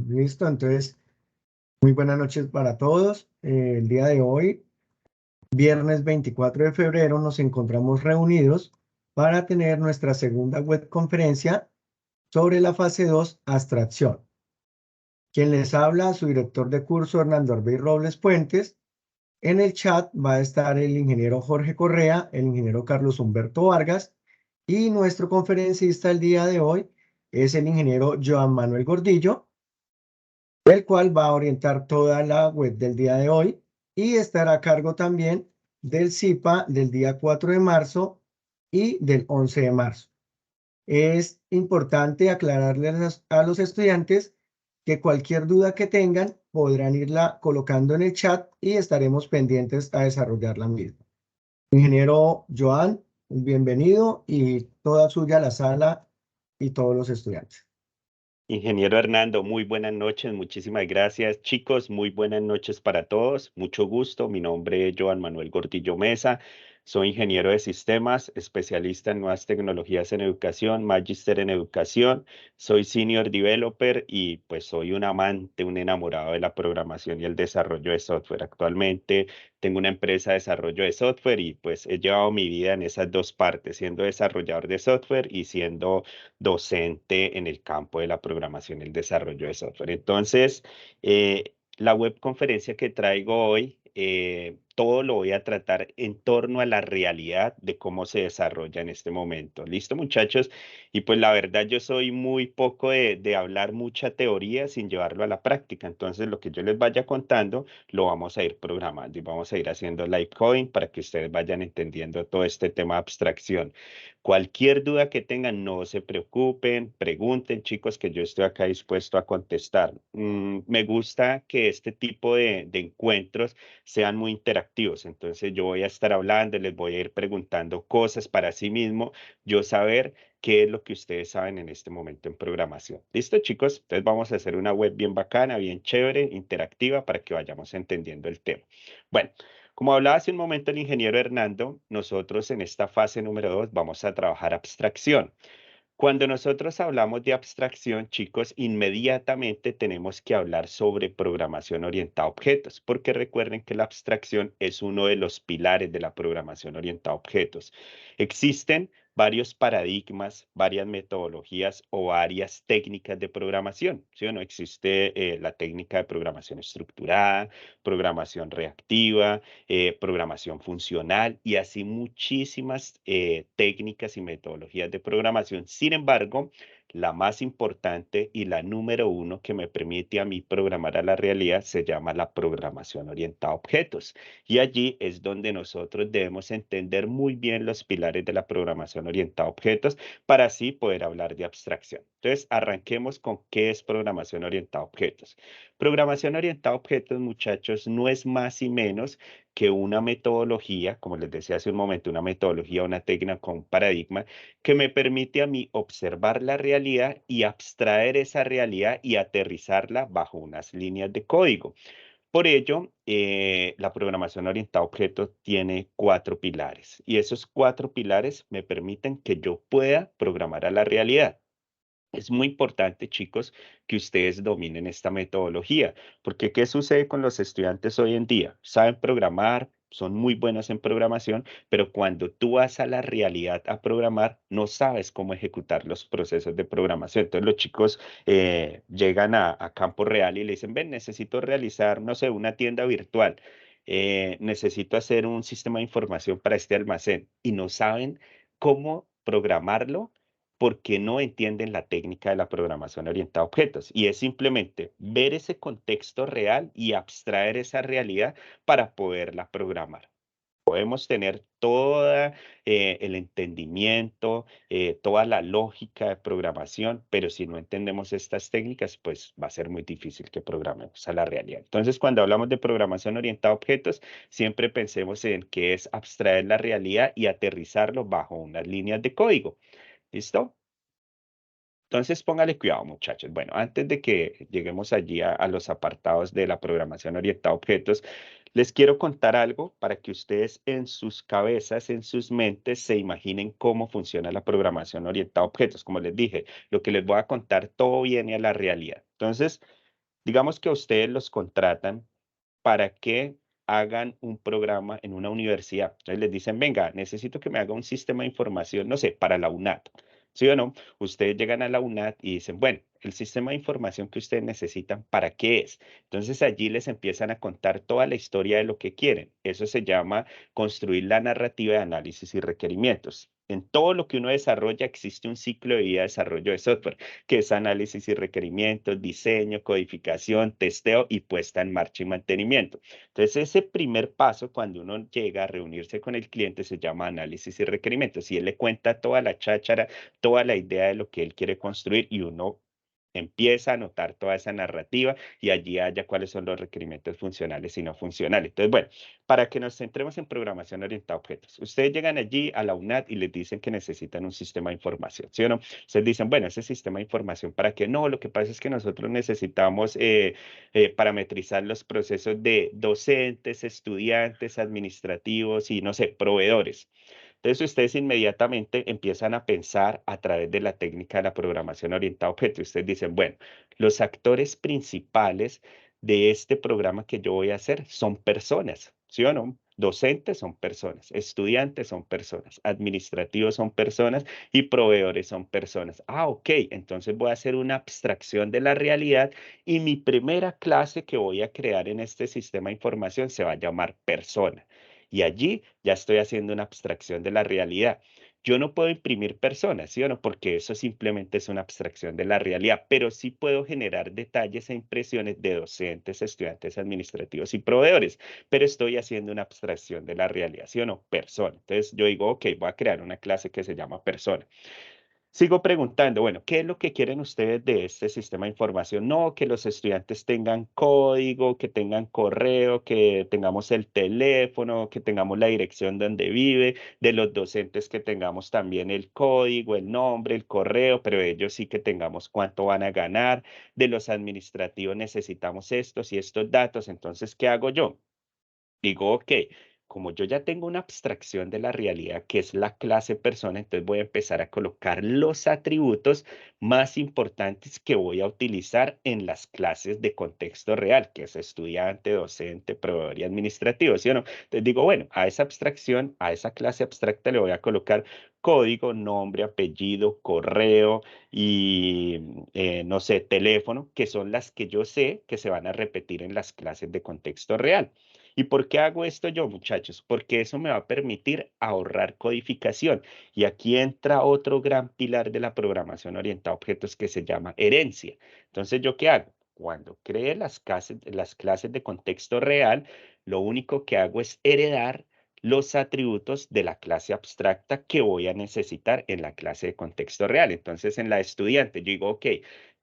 Listo, entonces, muy buenas noches para todos. El día de hoy, viernes 24 de febrero, nos encontramos reunidos para tener nuestra segunda web conferencia sobre la fase 2, abstracción. Quien les habla, su director de curso, Hernando Arbey Robles Puentes. En el chat va a estar el ingeniero Jorge Correa, el ingeniero Carlos Humberto Vargas y nuestro conferencista el día de hoy es el ingeniero Joan Manuel Gordillo, el cual va a orientar toda la web del día de hoy y estará a cargo también del CIPA del día 4 de marzo y del 11 de marzo. Es importante aclararles a los estudiantes que cualquier duda que tengan podrán irla colocando en el chat y estaremos pendientes a desarrollar la misma. Ingeniero Joan, bienvenido y toda suya la sala y todos los estudiantes. Ingeniero Hernando, muy buenas noches, muchísimas gracias. Chicos, muy buenas noches para todos. Mucho gusto. Mi nombre es Joan Manuel Gordillo Mesa. Soy ingeniero de sistemas, especialista en nuevas tecnologías en educación, magíster en educación. Soy senior developer y pues soy un amante, un enamorado de la programación y el desarrollo de software. Actualmente tengo una empresa de desarrollo de software y pues he llevado mi vida en esas dos partes, siendo desarrollador de software y siendo docente en el campo de la programación y el desarrollo de software. Entonces, la webconferencia que traigo hoy, todo lo voy a tratar en torno a la realidad de cómo se desarrolla en este momento. ¿Listo, muchachos? Y pues la verdad, yo soy muy poco de hablar mucha teoría sin llevarlo a la práctica. Entonces, lo que yo les vaya contando, lo vamos a ir programando y vamos a ir haciendo live coding para que ustedes vayan entendiendo todo este tema de abstracción. Cualquier duda que tengan, no se preocupen, pregunten, chicos, que yo estoy acá dispuesto a contestar. Me gusta que este tipo de encuentros sean muy interactivos, entonces yo voy a estar hablando, les voy a ir preguntando cosas para sí mismo, yo saber qué es lo que ustedes saben en este momento en programación. ¿Listo, chicos? Entonces vamos a hacer una web bien bacana, bien chévere, interactiva, para que vayamos entendiendo el tema. Bueno. Como hablaba hace un momento el ingeniero Hernando, nosotros en esta fase número 2 vamos a trabajar abstracción. Cuando nosotros hablamos de abstracción, chicos, inmediatamente tenemos que hablar sobre programación orientada a objetos, porque recuerden que la abstracción es uno de los pilares de la programación orientada a objetos. Existen varios paradigmas, varias metodologías o varias técnicas de programación, ¿sí o no? Existe la técnica de programación estructurada, programación reactiva, programación funcional y así muchísimas técnicas y metodologías de programación. Sin embargo, la más importante y la número uno que me permite a mí programar a la realidad se llama la programación orientada a objetos. Y allí es donde nosotros debemos entender muy bien los pilares de la programación orientada a objetos para así poder hablar de abstracción. Entonces, arranquemos con qué es programación orientada a objetos. Programación orientada a objetos, muchachos, no es más y menos que una metodología, como les decía hace un momento, una metodología, una técnica con un paradigma que me permite a mí observar la realidad y abstraer esa realidad y aterrizarla bajo unas líneas de código. Por ello, la programación orientada a objetos tiene 4 pilares y esos 4 pilares me permiten que yo pueda programar a la realidad. Es muy importante, chicos, que ustedes dominen esta metodología, porque ¿qué sucede con los estudiantes hoy en día? Saben programar, son muy buenos en programación, pero cuando tú vas a la realidad a programar, no sabes cómo ejecutar los procesos de programación. Entonces los chicos llegan a campo real y le dicen, ven, necesito realizar, no sé, una tienda virtual. Necesito hacer un sistema de información para este almacén y no saben cómo programarlo porque no entienden la técnica de la programación orientada a objetos. Y es simplemente ver ese contexto real y abstraer esa realidad para poderla programar. Podemos tener todo el entendimiento, toda la lógica de programación, pero si no entendemos estas técnicas, pues va a ser muy difícil que programemos a la realidad. Entonces, cuando hablamos de programación orientada a objetos, siempre pensemos en qué es abstraer la realidad y aterrizarlo bajo unas líneas de código. ¿Listo? Entonces, póngale cuidado, muchachos. Bueno, antes de que lleguemos allí a los apartados de la programación orientada a objetos, Les quiero contar algo para que ustedes en sus cabezas, en sus mentes, se imaginen cómo funciona la programación orientada a objetos. Como les dije, lo que les voy a contar todo viene a la realidad. Entonces, digamos que a ustedes los contratan para que hagan un programa en una universidad. Entonces les dicen, venga, necesito que me haga un sistema de información, no sé, para la UNAD. ¿Sí o no? Ustedes llegan a la UNAD y dicen, bueno, el sistema de información que ustedes necesitan, ¿para qué es? Entonces allí les empiezan a contar toda la historia de lo que quieren. Eso se llama construir la narrativa de análisis y requerimientos. En todo lo que uno desarrolla existe un ciclo de vida de desarrollo de software, que es análisis y requerimientos, diseño, codificación, testeo y puesta en marcha y mantenimiento. Entonces, ese primer paso, cuando uno llega a reunirse con el cliente, se llama análisis y requerimientos. Y él le cuenta toda la cháchara, toda la idea de lo que él quiere construir y uno empieza a anotar toda esa narrativa y allí haya cuáles son los requerimientos funcionales y no funcionales. Entonces, bueno, para que nos centremos en programación orientada a objetos. Ustedes llegan allí a la UNAD y les dicen que necesitan un sistema de información, ¿sí o no? Ustedes dicen, bueno, ese sistema de información, ¿para qué? No, lo que pasa es que nosotros necesitamos parametrizar los procesos de docentes, estudiantes, administrativos y, no sé, proveedores. Entonces ustedes inmediatamente empiezan a pensar a través de la técnica de la programación orientada a objetos. Ustedes dicen, bueno, los actores principales de este programa que yo voy a hacer son personas, ¿sí o no? Docentes son personas, estudiantes son personas, administrativos son personas y proveedores son personas. Ah, ok, entonces voy a hacer una abstracción de la realidad y mi primera clase que voy a crear en este sistema de información se va a llamar persona. Y allí ya estoy haciendo una abstracción de la realidad. Yo no puedo imprimir personas, ¿sí o no? Porque eso simplemente es una abstracción de la realidad, pero sí puedo generar detalles e impresiones de docentes, estudiantes administrativos y proveedores, pero estoy haciendo una abstracción de la realidad, ¿sí o no? Persona. Entonces yo digo, ok, voy a crear una clase que se llama persona. Sigo preguntando, bueno, ¿qué es lo que quieren ustedes de este sistema de información? No, que los estudiantes tengan código, que tengan correo, que tengamos el teléfono, que tengamos la dirección donde vive, de los docentes que tengamos también el código, el nombre, el correo, pero ellos sí que tengamos cuánto van a ganar, de los administrativos necesitamos estos y estos datos, entonces, ¿qué hago yo? Digo, ok, como yo ya tengo una abstracción de la realidad que es la clase persona, entonces voy a empezar a colocar los atributos más importantes que voy a utilizar en las clases de contexto real, que es estudiante, docente, proveedor y administrativo, ¿sí o no? Entonces digo, bueno, a esa abstracción, a esa clase abstracta le voy a colocar código, nombre, apellido, correo y, no sé, teléfono, que son las que yo sé que se van a repetir en las clases de contexto real. ¿Y por qué hago esto yo, muchachos? Porque eso me va a permitir ahorrar codificación. Y aquí entra otro gran pilar de la programación orientada a objetos que se llama herencia. Entonces, ¿yo qué hago? Cuando cree las clases de contexto real, lo único que hago es heredar los atributos de la clase abstracta que voy a necesitar en la clase de contexto real. Entonces, en la estudiante, yo digo, ok,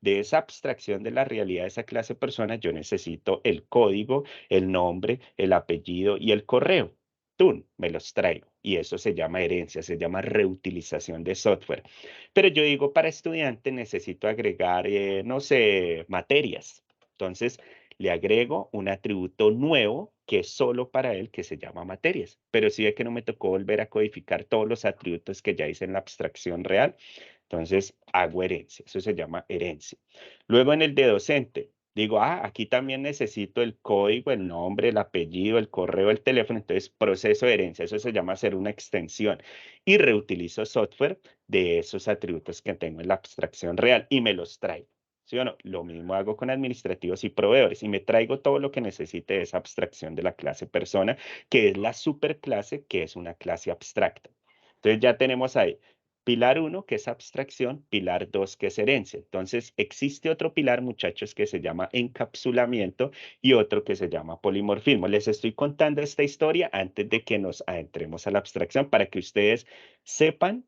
de esa abstracción de la realidad de esa clase persona, yo necesito el código, el nombre, el apellido y el correo. Tú me los traigo. Y eso se llama herencia, se llama reutilización de software. Pero yo digo, para estudiante necesito agregar, no sé, materias. Entonces, le agrego un atributo nuevo que es solo para él, que se llama materias. Pero sí ve que no me tocó volver a codificar todos los atributos que ya hice en la abstracción real. Entonces, hago herencia. Eso se llama herencia. Luego en el de docente, digo, aquí también necesito el código, el nombre, el apellido, el correo, el teléfono. Entonces, proceso de herencia. Eso se llama hacer una extensión. Y reutilizo software de esos atributos que tengo en la abstracción real y me los traigo. ¿Sí o no? Lo mismo hago con administrativos y proveedores y me traigo todo lo que necesite de esa abstracción de la clase persona, que es la superclase, que es una clase abstracta. Entonces ya tenemos ahí pilar 1, que es abstracción, pilar 2, que es herencia. Entonces, existe otro pilar, muchachos, que se llama encapsulamiento y otro que se llama polimorfismo. Les estoy contando esta historia antes de que nos adentremos a la abstracción para que ustedes sepan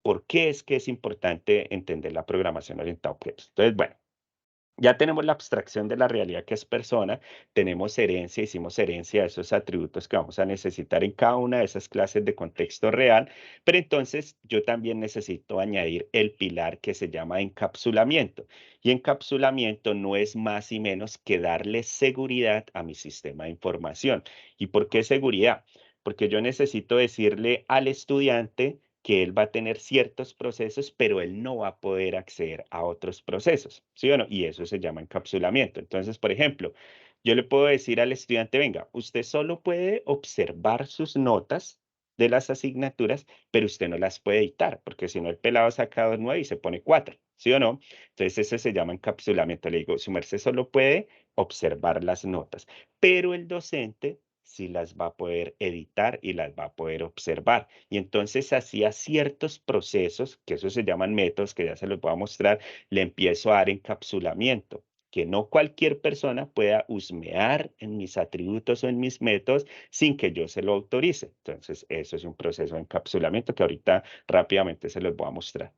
por qué es que es importante entender la programación orientada a objetos. Entonces, bueno, Ya tenemos la abstracción de la realidad que es persona, tenemos herencia, hicimos herencia de esos atributos que vamos a necesitar en cada una de esas clases de contexto real, pero entonces yo también necesito añadir el pilar que se llama encapsulamiento. Y encapsulamiento no es más y menos que darle seguridad a mi sistema de información. ¿Y por qué seguridad? Porque yo necesito decirle al estudiante que él va a tener ciertos procesos, pero él no va a poder acceder a otros procesos, ¿sí o no? Y eso se llama encapsulamiento. Entonces, por ejemplo, yo le puedo decir al estudiante, venga, usted solo puede observar sus notas de las asignaturas, pero usted no las puede editar, porque si no el pelado saca 2,9 y se pone 4, ¿sí o no? Entonces, eso se llama encapsulamiento. Le digo, su merced solo puede observar las notas, pero el docente sí las va a poder editar y las va a poder observar. Y entonces hacía ciertos procesos, que eso se llaman métodos, que ya se los voy a mostrar, le empiezo a dar encapsulamiento, que no cualquier persona pueda husmear en mis atributos o en mis métodos sin que yo se lo autorice. Entonces, eso es un proceso de encapsulamiento que ahorita rápidamente se los voy a mostrar.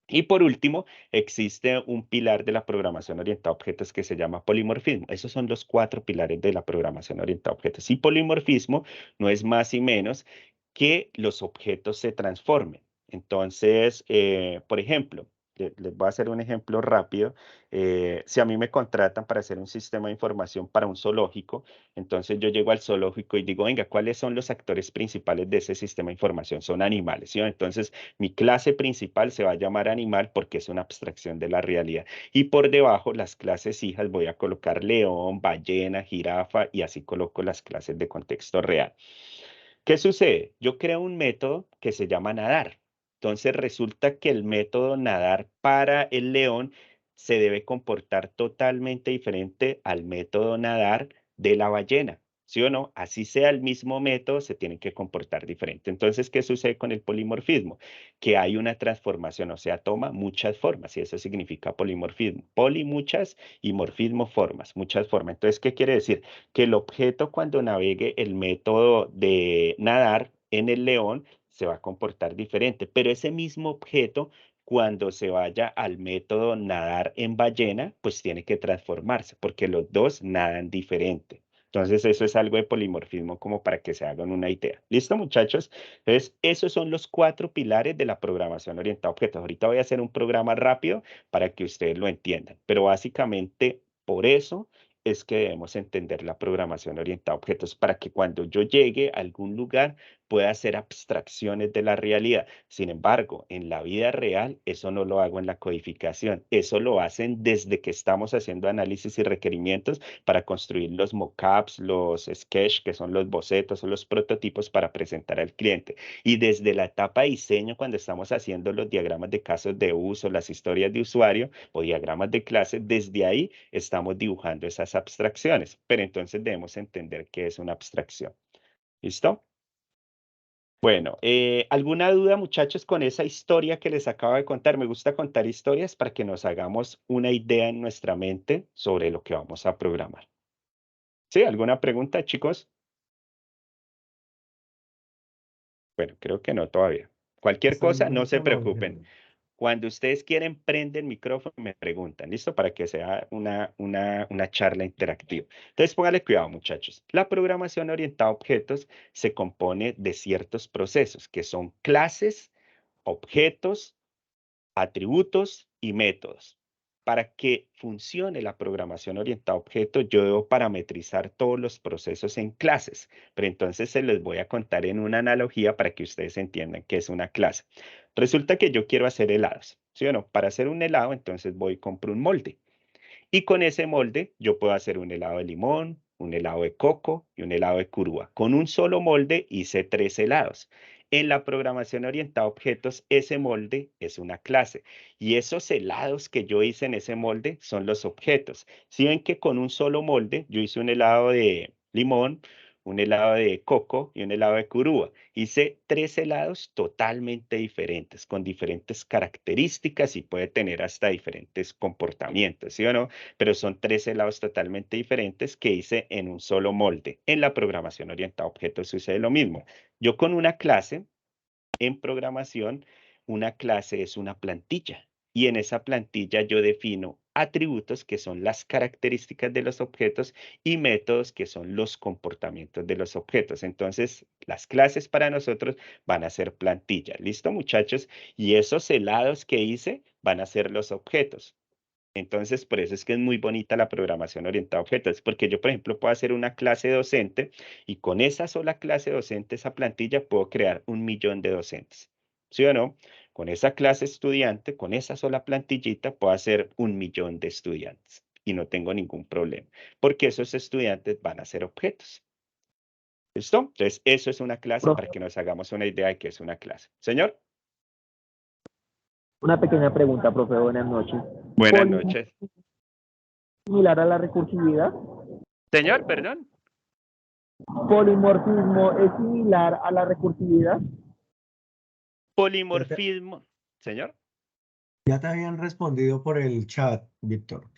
Y por último, existe un pilar de la programación orientada a objetos que se llama polimorfismo. Esos son los 4 pilares de la programación orientada a objetos. Y polimorfismo no es más y menos que los objetos se transformen. Entonces, por ejemplo, les voy a hacer un ejemplo rápido. Si a mí me contratan para hacer un sistema de información para un zoológico, entonces yo llego al zoológico y digo, venga, ¿cuáles son los actores principales de ese sistema de información? Son animales, ¿sí? Entonces, mi clase principal se va a llamar animal porque es una abstracción de la realidad. Y por debajo, las clases hijas, voy a colocar león, ballena, jirafa y así coloco las clases de contexto real. ¿Qué sucede? Yo creo un método que se llama nadar. Entonces resulta que el método nadar para el león se debe comportar totalmente diferente al método nadar de la ballena. ¿Sí o no? Así sea el mismo método, se tienen que comportar diferente. Entonces, ¿qué sucede con el polimorfismo? Que hay una transformación, o sea, toma muchas formas y eso significa polimorfismo. Poli, muchas y morfismo, formas, muchas formas. Entonces, ¿qué quiere decir? Que el objeto cuando navegue el método de nadar en el león se va a comportar diferente, pero ese mismo objeto cuando se vaya al método nadar en ballena, pues tiene que transformarse porque los dos nadan diferente. Entonces, eso es algo de polimorfismo como para que se hagan una idea. ¿Listo, muchachos? Entonces, esos son los 4 pilares de la programación orientada a objetos. Ahorita voy a hacer un programa rápido para que ustedes lo entiendan, pero básicamente por eso es que debemos entender la programación orientada a objetos para que cuando yo llegue a algún lugar pueda hacer abstracciones de la realidad. Sin embargo, en la vida real, eso no lo hago en la codificación. Eso lo hacen desde que estamos haciendo análisis y requerimientos para construir los mockups, los sketch, que son los bocetos o los prototipos para presentar al cliente. Y desde la etapa de diseño, cuando estamos haciendo los diagramas de casos de uso, las historias de usuario o diagramas de clase, desde ahí estamos dibujando esas abstracciones, pero entonces debemos entender qué es una abstracción. ¿Listo? Bueno, ¿alguna duda, muchachos, con esa historia que les acabo de contar? Me gusta contar historias para que nos hagamos una idea en nuestra mente sobre lo que vamos a programar. ¿Sí? ¿Alguna pregunta, chicos? Bueno, creo que no todavía. Cualquier Hasta el cosa, no se momento no, preocupen. ingeniero. Cuando ustedes quieren, prenden el micrófono y me preguntan, ¿listo? Para que sea una charla interactiva. Entonces, póngale cuidado, muchachos. La programación orientada a objetos se compone de ciertos procesos que son clases, objetos, atributos y métodos. Para que funcione la programación orientada a objetos, yo debo parametrizar todos los procesos en clases, pero entonces se les voy a contar en una analogía para que ustedes entiendan qué es una clase. Resulta que yo quiero hacer helados, ¿sí o no? Para hacer un helado, entonces voy y compro un molde. Y con ese molde yo puedo hacer un helado de limón, un helado de coco y un helado de curúa. Con un solo molde hice 3 helados. En la programación orientada a objetos, ese molde es una clase. Y esos helados que yo hice en ese molde son los objetos. Si ven que con un solo molde yo hice un helado de limón, un helado de coco y un helado de curúa. Hice 3 helados totalmente diferentes, con diferentes características y puede tener hasta diferentes comportamientos, ¿sí o no? Pero son 3 helados totalmente diferentes que hice en un solo molde. En la programación orientada a objetos sucede lo mismo. Yo con una clase en programación, una clase es una plantilla y en esa plantilla yo defino atributos, que son las características de los objetos, y métodos, que son los comportamientos de los objetos. Entonces, las clases para nosotros van a ser plantillas. ¿Listo, muchachos? Y esos helados que hice van a ser los objetos. Entonces, por eso es que es muy bonita la programación orientada a objetos, porque yo, por ejemplo, puedo hacer una clase docente y con esa sola clase docente, esa plantilla, puedo crear 1.000.000 de docentes. ¿Sí o no? Con esa clase estudiante, con esa sola plantillita, puedo hacer 1.000.000 de estudiantes y no tengo ningún problema, porque esos estudiantes van a ser objetos. ¿Listo? Entonces, eso es una clase para Profe, que nos hagamos una idea de qué es una clase. Señor, una pequeña pregunta, profe, buenas noches. buenas ¿Polimorfismo noches. similar a la recursividad? Señor, perdón. ¿Polimorfismo es similar a la recursividad? Ya te, Polimorfismo. Señor. ya te habían respondido por el chat, Víctor.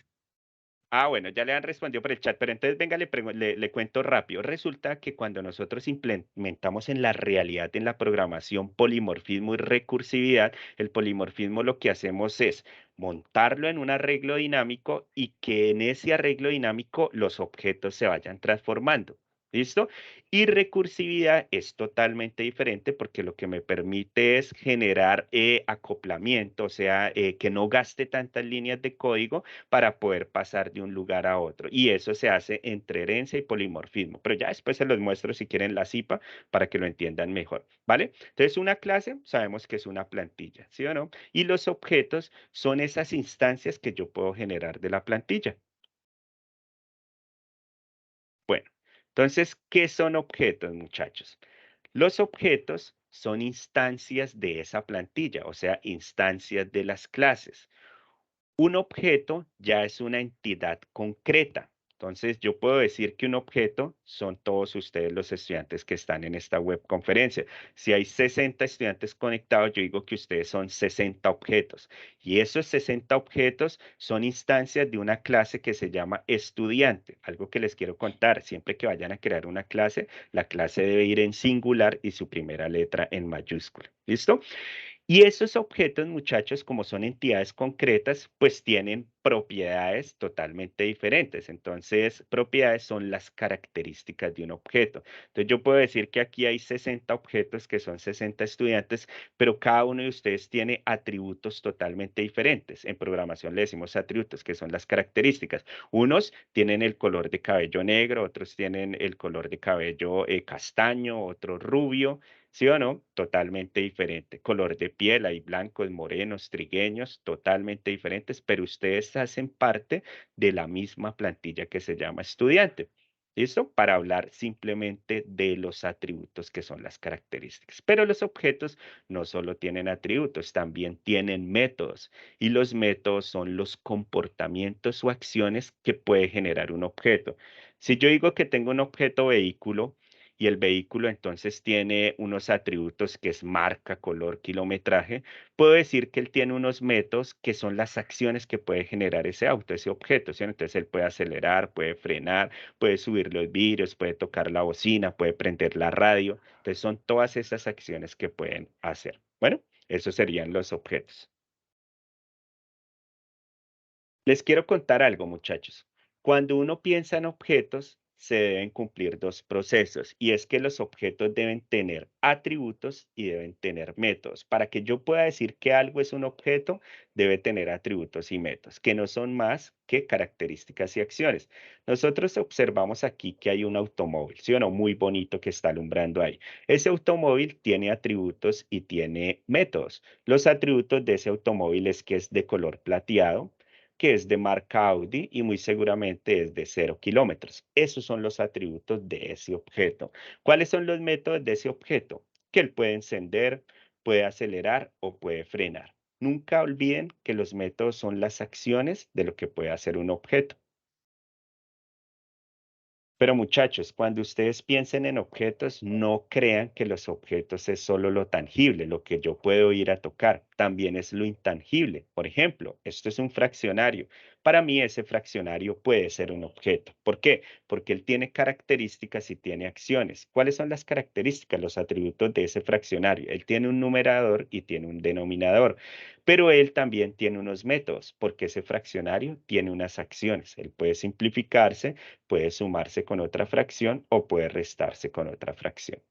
Ah, bueno, ya le han respondido por el chat, pero entonces venga, le cuento rápido. Resulta que cuando nosotros implementamos en la realidad, en la programación, polimorfismo y recursividad, el polimorfismo lo que hacemos es montarlo en un arreglo dinámico y que en ese arreglo dinámico los objetos se vayan transformando. ¿Listo? Y recursividad es totalmente diferente porque lo que me permite es generar acoplamiento, o sea, que no gaste tantas líneas de código para poder pasar de un lugar a otro. Y eso se hace entre herencia y polimorfismo. Pero ya después se los muestro si quieren la CIPA para que lo entiendan mejor, ¿vale? Entonces, una clase sabemos que es una plantilla, ¿sí o no? Y los objetos son esas instancias que yo puedo generar de la plantilla. Bueno, entonces, ¿qué son objetos, muchachos? Los objetos son instancias de esa plantilla, o sea, instancias de las clases. Un objeto ya es una entidad concreta. Entonces, yo puedo decir que un objeto son todos ustedes los estudiantes que están en esta web conferencia. Si hay 60 estudiantes conectados, yo digo que ustedes son 60 objetos. Y esos 60 objetos son instancias de una clase que se llama estudiante. Algo que les quiero contar, siempre que vayan a crear una clase, la clase debe ir en singular y su primera letra en mayúscula. ¿Listo? Y esos objetos, muchachos, como son entidades concretas, pues tienen propiedades totalmente diferentes. Entonces, propiedades son las características de un objeto. Entonces, yo puedo decir que aquí hay 60 objetos que son 60 estudiantes, pero cada uno de ustedes tiene atributos totalmente diferentes. En programación le decimos atributos, que son las características. Unos tienen el color de cabello negro, otros tienen el color de cabello castaño, otro rubio. ¿Sí o no? Totalmente diferente. Color de piel, hay blancos, morenos, trigueños, totalmente diferentes, pero ustedes hacen parte de la misma plantilla que se llama estudiante. ¿Listo? Para hablar simplemente de los atributos que son las características. Pero los objetos no solo tienen atributos, también tienen métodos. Y los métodos son los comportamientos o acciones que puede generar un objeto. Si yo digo que tengo un objeto vehículo, y el vehículo entonces tiene unos atributos que es marca, color, kilometraje, puedo decir que él tiene unos métodos que son las acciones que puede generar ese auto, ese objeto, ¿sí? Entonces él puede acelerar, puede frenar, puede subir los vidrios, puede tocar la bocina, puede prender la radio. Entonces son todas esas acciones que pueden hacer. Bueno, esos serían los objetos. Les quiero contar algo, muchachos. Cuando uno piensa en objetos, se deben cumplir dos procesos, y es que los objetos deben tener atributos y deben tener métodos. Para que yo pueda decir que algo es un objeto, debe tener atributos y métodos, que no son más que características y acciones. Nosotros observamos aquí que hay un automóvil, ¿sí o no? Muy bonito que está alumbrando ahí. Ese automóvil tiene atributos y tiene métodos. Los atributos de ese automóvil es que es de color plateado, que es de marca Audi y muy seguramente es de 0 kilómetros. Esos son los atributos de ese objeto. ¿Cuáles son los métodos de ese objeto? Que él puede encender, puede acelerar o puede frenar. Nunca olviden que los métodos son las acciones de lo que puede hacer un objeto. Pero muchachos, cuando ustedes piensen en objetos, no crean que los objetos es solo lo tangible, lo que yo puedo ir a tocar. también es lo intangible. Por ejemplo, esto es un fraccionario. Para mí ese fraccionario puede ser un objeto. ¿Por qué? Porque él tiene características y tiene acciones. ¿Cuáles son las características, los atributos de ese fraccionario? Él tiene un numerador y tiene un denominador, pero él también tiene unos métodos, porque ese fraccionario tiene unas acciones. Él puede simplificarse, puede sumarse con otra fracción o puede restarse con otra fracción.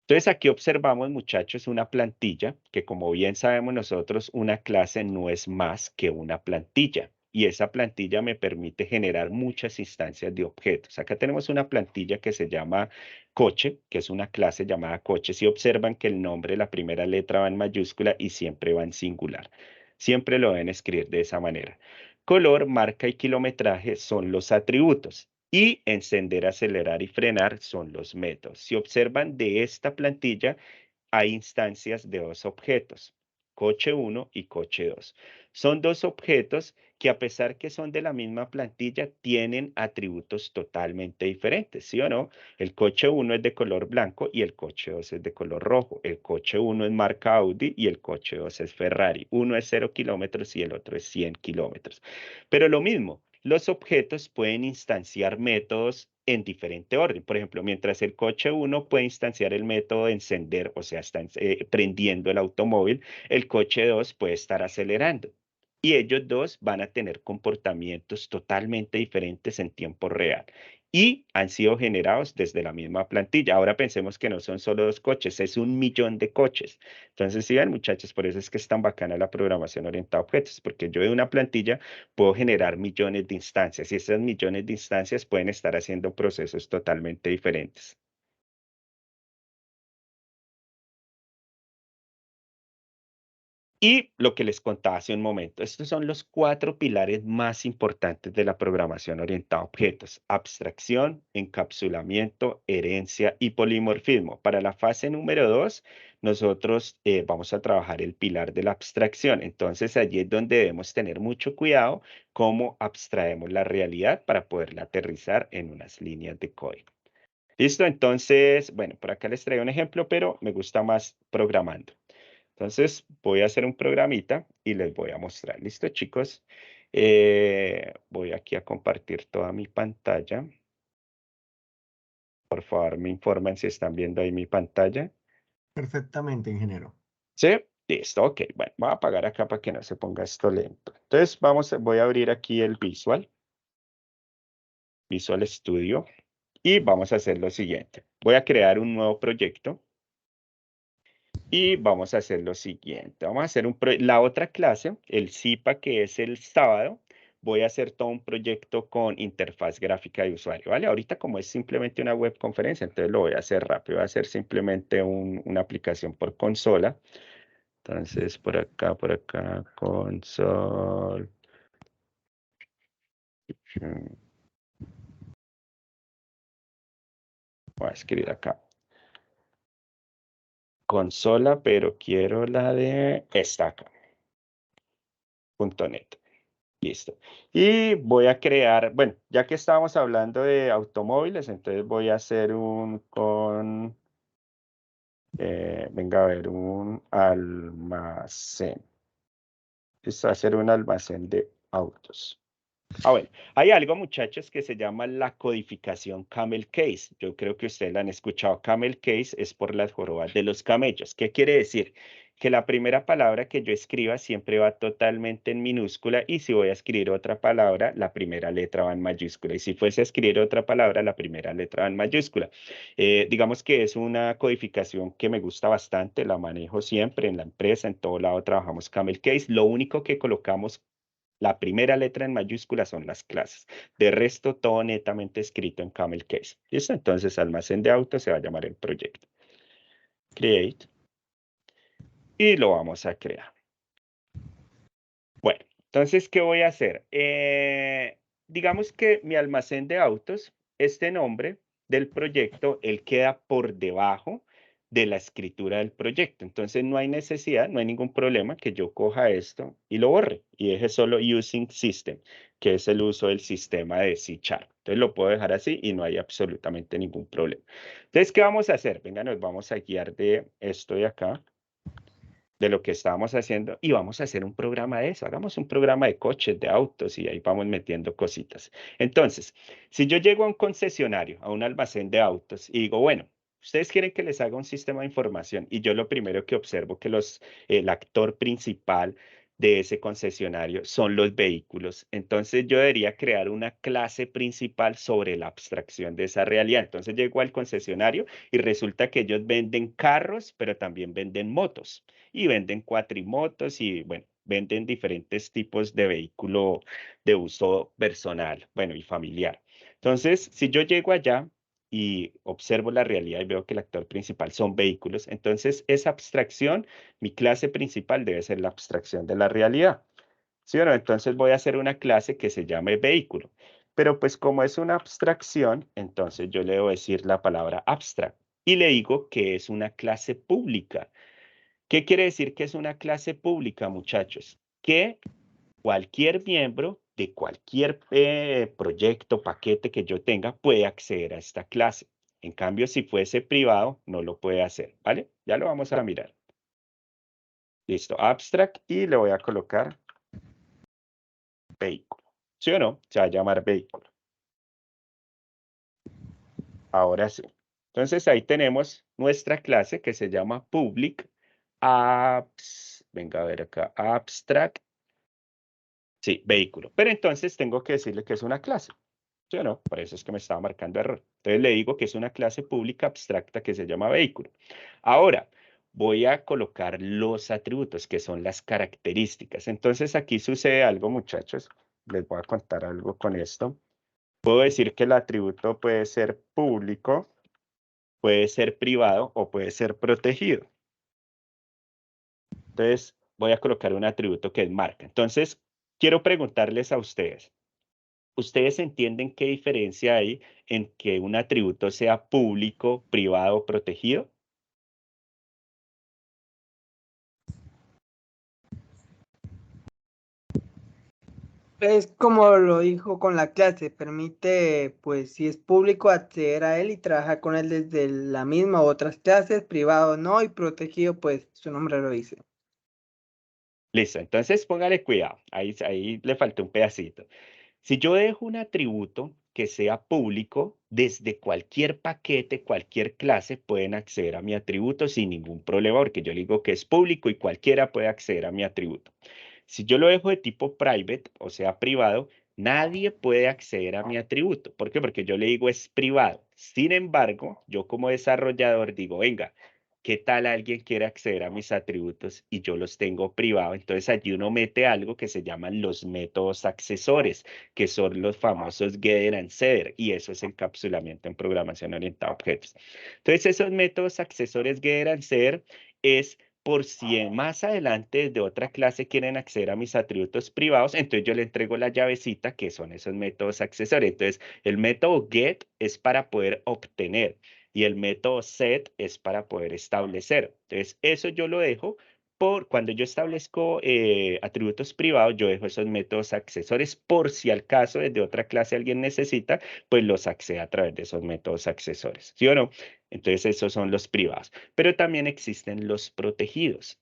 Entonces aquí observamos, muchachos, una plantilla que, como bien sabemos nosotros, una clase no es más que una plantilla. Y esa plantilla me permite generar muchas instancias de objetos. Acá tenemos una plantilla que se llama coche, que es una clase llamada coche. Si observan que el nombre, la primera letra va en mayúscula y siempre va en singular. Siempre lo deben escribir de esa manera. Color, marca y kilometraje son los atributos. Y encender, acelerar y frenar son los métodos. Si observan de esta plantilla, hay instancias de dos objetos, coche 1 y coche 2. Son dos objetos que, a pesar que son de la misma plantilla, tienen atributos totalmente diferentes, ¿sí o no? El coche 1 es de color blanco y el coche 2 es de color rojo. El coche 1 es marca Audi y el coche 2 es Ferrari. Uno es 0 kilómetros y el otro es 100 kilómetros. Pero lo mismo, los objetos pueden instanciar métodos en diferente orden. Por ejemplo, mientras el coche 1 puede instanciar el método de encender, o sea, está prendiendo el automóvil, el coche 2 puede estar acelerando. Y ellos dos van a tener comportamientos totalmente diferentes en tiempo real. Y han sido generados desde la misma plantilla. Ahora pensemos que no son solo dos coches, es 1.000.000 de coches. Entonces, sí ven, muchachos, por eso es que es tan bacana la programación orientada a objetos, porque yo de una plantilla puedo generar millones de instancias y esas millones de instancias pueden estar haciendo procesos totalmente diferentes. Y lo que les contaba hace un momento, estos son los 4 pilares más importantes de la programación orientada a objetos: abstracción, encapsulamiento, herencia y polimorfismo. Para la fase número 2, nosotros vamos a trabajar el pilar de la abstracción. Entonces, allí es donde debemos tener mucho cuidado cómo abstraemos la realidad para poderla aterrizar en unas líneas de código. ¿Listo? Entonces, bueno, por acá les traigo un ejemplo, pero me gusta más programando. Entonces, voy a hacer un programita y les voy a mostrar. ¿Listo, chicos? Voy aquí a compartir toda mi pantalla. Por favor, me informan si están viendo ahí mi pantalla. Perfectamente, ingeniero. ¿Sí? Listo, ok. Bueno, voy a apagar acá para que no se ponga esto lento. Entonces, voy a abrir aquí el Visual Studio, y vamos a hacer lo siguiente. Voy a crear un nuevo proyecto. Y vamos a hacer lo siguiente. Vamos a hacer la otra clase, el SIPA, que es el sábado. Voy a hacer todo un proyecto con interfaz gráfica de usuario, ¿vale? Ahorita, como es simplemente una web conferencia, entonces lo voy a hacer rápido. Voy a hacer simplemente una aplicación por consola. Entonces, por acá, console. Voy a escribir acá consola, pero quiero la de esta acá, .net. Listo. Y voy a crear, bueno, ya que estábamos hablando de automóviles, entonces voy a hacer venga a ver, un almacén. Esto va a ser un almacén de autos. Bueno, hay algo, muchachos, que se llama la codificación Camel Case. Yo creo que ustedes la han escuchado. Camel Case es por las jorobas de los camellos. ¿Qué quiere decir? Que la primera palabra que yo escriba siempre va totalmente en minúscula, y si voy a escribir otra palabra, la primera letra va en mayúscula. Y si fuese a escribir otra palabra, la primera letra va en mayúscula. Digamos que es una codificación que me gusta bastante, la manejo siempre en la empresa, en todo lado trabajamos Camel Case. Lo único que colocamos la primera letra en mayúsculas son las clases. De resto, todo netamente escrito en Camel Case. ¿Listo? Entonces, almacén de autos se va a llamar el proyecto. Create. Y lo vamos a crear. Bueno, entonces, ¿qué voy a hacer? Digamos que mi almacén de autos, este nombre del proyecto, él queda por debajo de la escritura del proyecto. Entonces, no hay necesidad, no hay ningún problema que yo coja esto y lo borre y deje solo using system, que es el uso del sistema de C#. Entonces lo puedo dejar así y no hay absolutamente ningún problema. Entonces, ¿qué vamos a hacer? Venga, nos vamos a guiar de esto de acá, de lo que estábamos haciendo, y vamos a hacer un programa de eso. Hagamos un programa de coches, de autos, y ahí vamos metiendo cositas. Entonces, si yo llego a un concesionario, a un almacén de autos, y digo, bueno, ustedes quieren que les haga un sistema de información, y yo lo primero que observo que el actor principal de ese concesionario son los vehículos. Entonces yo debería crear una clase principal sobre la abstracción de esa realidad. Entonces llego al concesionario y resulta que ellos venden carros, pero también venden motos y venden cuatrimotos y, bueno, venden diferentes tipos de vehículo de uso personal, bueno, y familiar. Entonces, si yo llego allá y observo la realidad y veo que el actor principal son vehículos, entonces esa abstracción, mi clase principal debe ser la abstracción de la realidad. ¿Sí o no? Entonces voy a hacer una clase que se llame vehículo. Pero pues como es una abstracción, entonces yo le debo decir la palabra abstract y le digo que es una clase pública. ¿Qué quiere decir que es una clase pública, muchachos? Que cualquier miembro de cualquier proyecto, paquete que yo tenga puede acceder a esta clase. En cambio, si fuese privado, no lo puede hacer, ¿vale? Ya lo vamos a mirar. Listo, abstract, y le voy a colocar vehículo. ¿Sí o no? Se va a llamar vehículo. Ahora sí. Entonces ahí tenemos nuestra clase que se llama public venga a ver acá, abstract. Sí, vehículo. Pero entonces tengo que decirle que es una clase. ¿Sí o no? Por eso es que me estaba marcando error. Entonces le digo que es una clase pública abstracta que se llama vehículo. Ahora, voy a colocar los atributos, que son las características. Entonces aquí sucede algo, muchachos. Les voy a contar algo con esto. Puedo decir que el atributo puede ser público, puede ser privado o puede ser protegido. Entonces, voy a colocar un atributo que es marca. Entonces, quiero preguntarles a ustedes. ¿Ustedes entienden qué diferencia hay en que un atributo sea público, privado o protegido? Es como lo dijo con la clase, permite, pues, si es público, acceder a él y trabajar con él desde la misma u otras clases, privado no, y protegido, pues, su nombre lo dice. Listo, entonces póngale cuidado. Ahí le faltó un pedacito. Si yo dejo un atributo que sea público, desde cualquier paquete, cualquier clase, pueden acceder a mi atributo sin ningún problema, porque yo le digo que es público y cualquiera puede acceder a mi atributo. Si yo lo dejo de tipo private, o sea, privado, nadie puede acceder a mi atributo. ¿Por qué? Porque yo le digo es privado. Sin embargo, yo como desarrollador digo, venga, ¿qué tal alguien quiere acceder a mis atributos y yo los tengo privados? Entonces allí uno mete algo que se llaman los métodos accesores, que son los famosos getter and setter, y eso es encapsulamiento en programación orientada a objetos. Entonces esos métodos accesores getter and setter es por si más adelante de otra clase quieren acceder a mis atributos privados, entonces yo le entrego la llavecita que son esos métodos accesorios. Entonces el método get es para poder obtener y el método set es para poder establecer. Entonces eso yo lo dejo por cuando yo establezco atributos privados, yo dejo esos métodos accesorios por si al caso desde otra clase alguien necesita, pues los accede a través de esos métodos accesorios. ¿Sí o no? Entonces esos son los privados. Pero también existen los protegidos.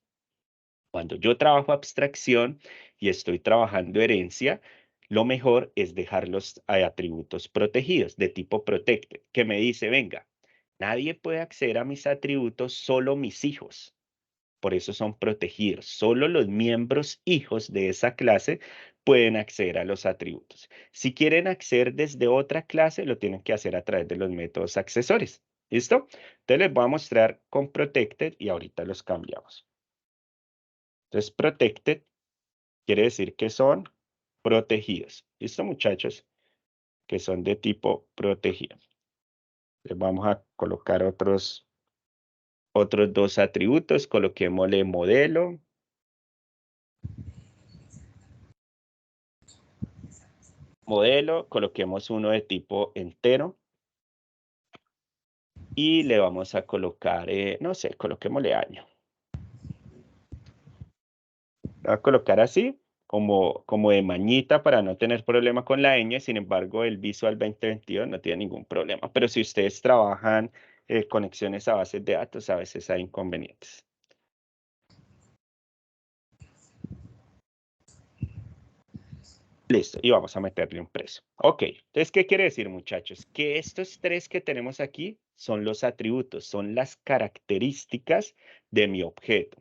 Cuando yo trabajo abstracción y estoy trabajando herencia, lo mejor es dejar los atributos protegidos de tipo protected, que me dice, venga, nadie puede acceder a mis atributos, solo mis hijos. Por eso son protegidos. Solo los miembros hijos de esa clase pueden acceder a los atributos. Si quieren acceder desde otra clase, lo tienen que hacer a través de los métodos accesorios. ¿Listo? Entonces les voy a mostrar con protected y ahorita los cambiamos. Entonces, protected quiere decir que son protegidos. ¿Listo, muchachos? Que son de tipo protegido. Les vamos a colocar otros dos atributos. Coloquémosle modelo. Modelo, coloquemos uno de tipo entero. Y le vamos a colocar, no sé, coloquémosle año. Lo voy a colocar así, como de mañita para no tener problema con la ñ. Sin embargo, el Visual 2022 no tiene ningún problema. Pero si ustedes trabajan conexiones a bases de datos, a veces hay inconvenientes. Listo, y vamos a meterle un precio. Ok, entonces, ¿qué quiere decir, muchachos? Que estos tres que tenemos aquí son los atributos, son las características de mi objeto.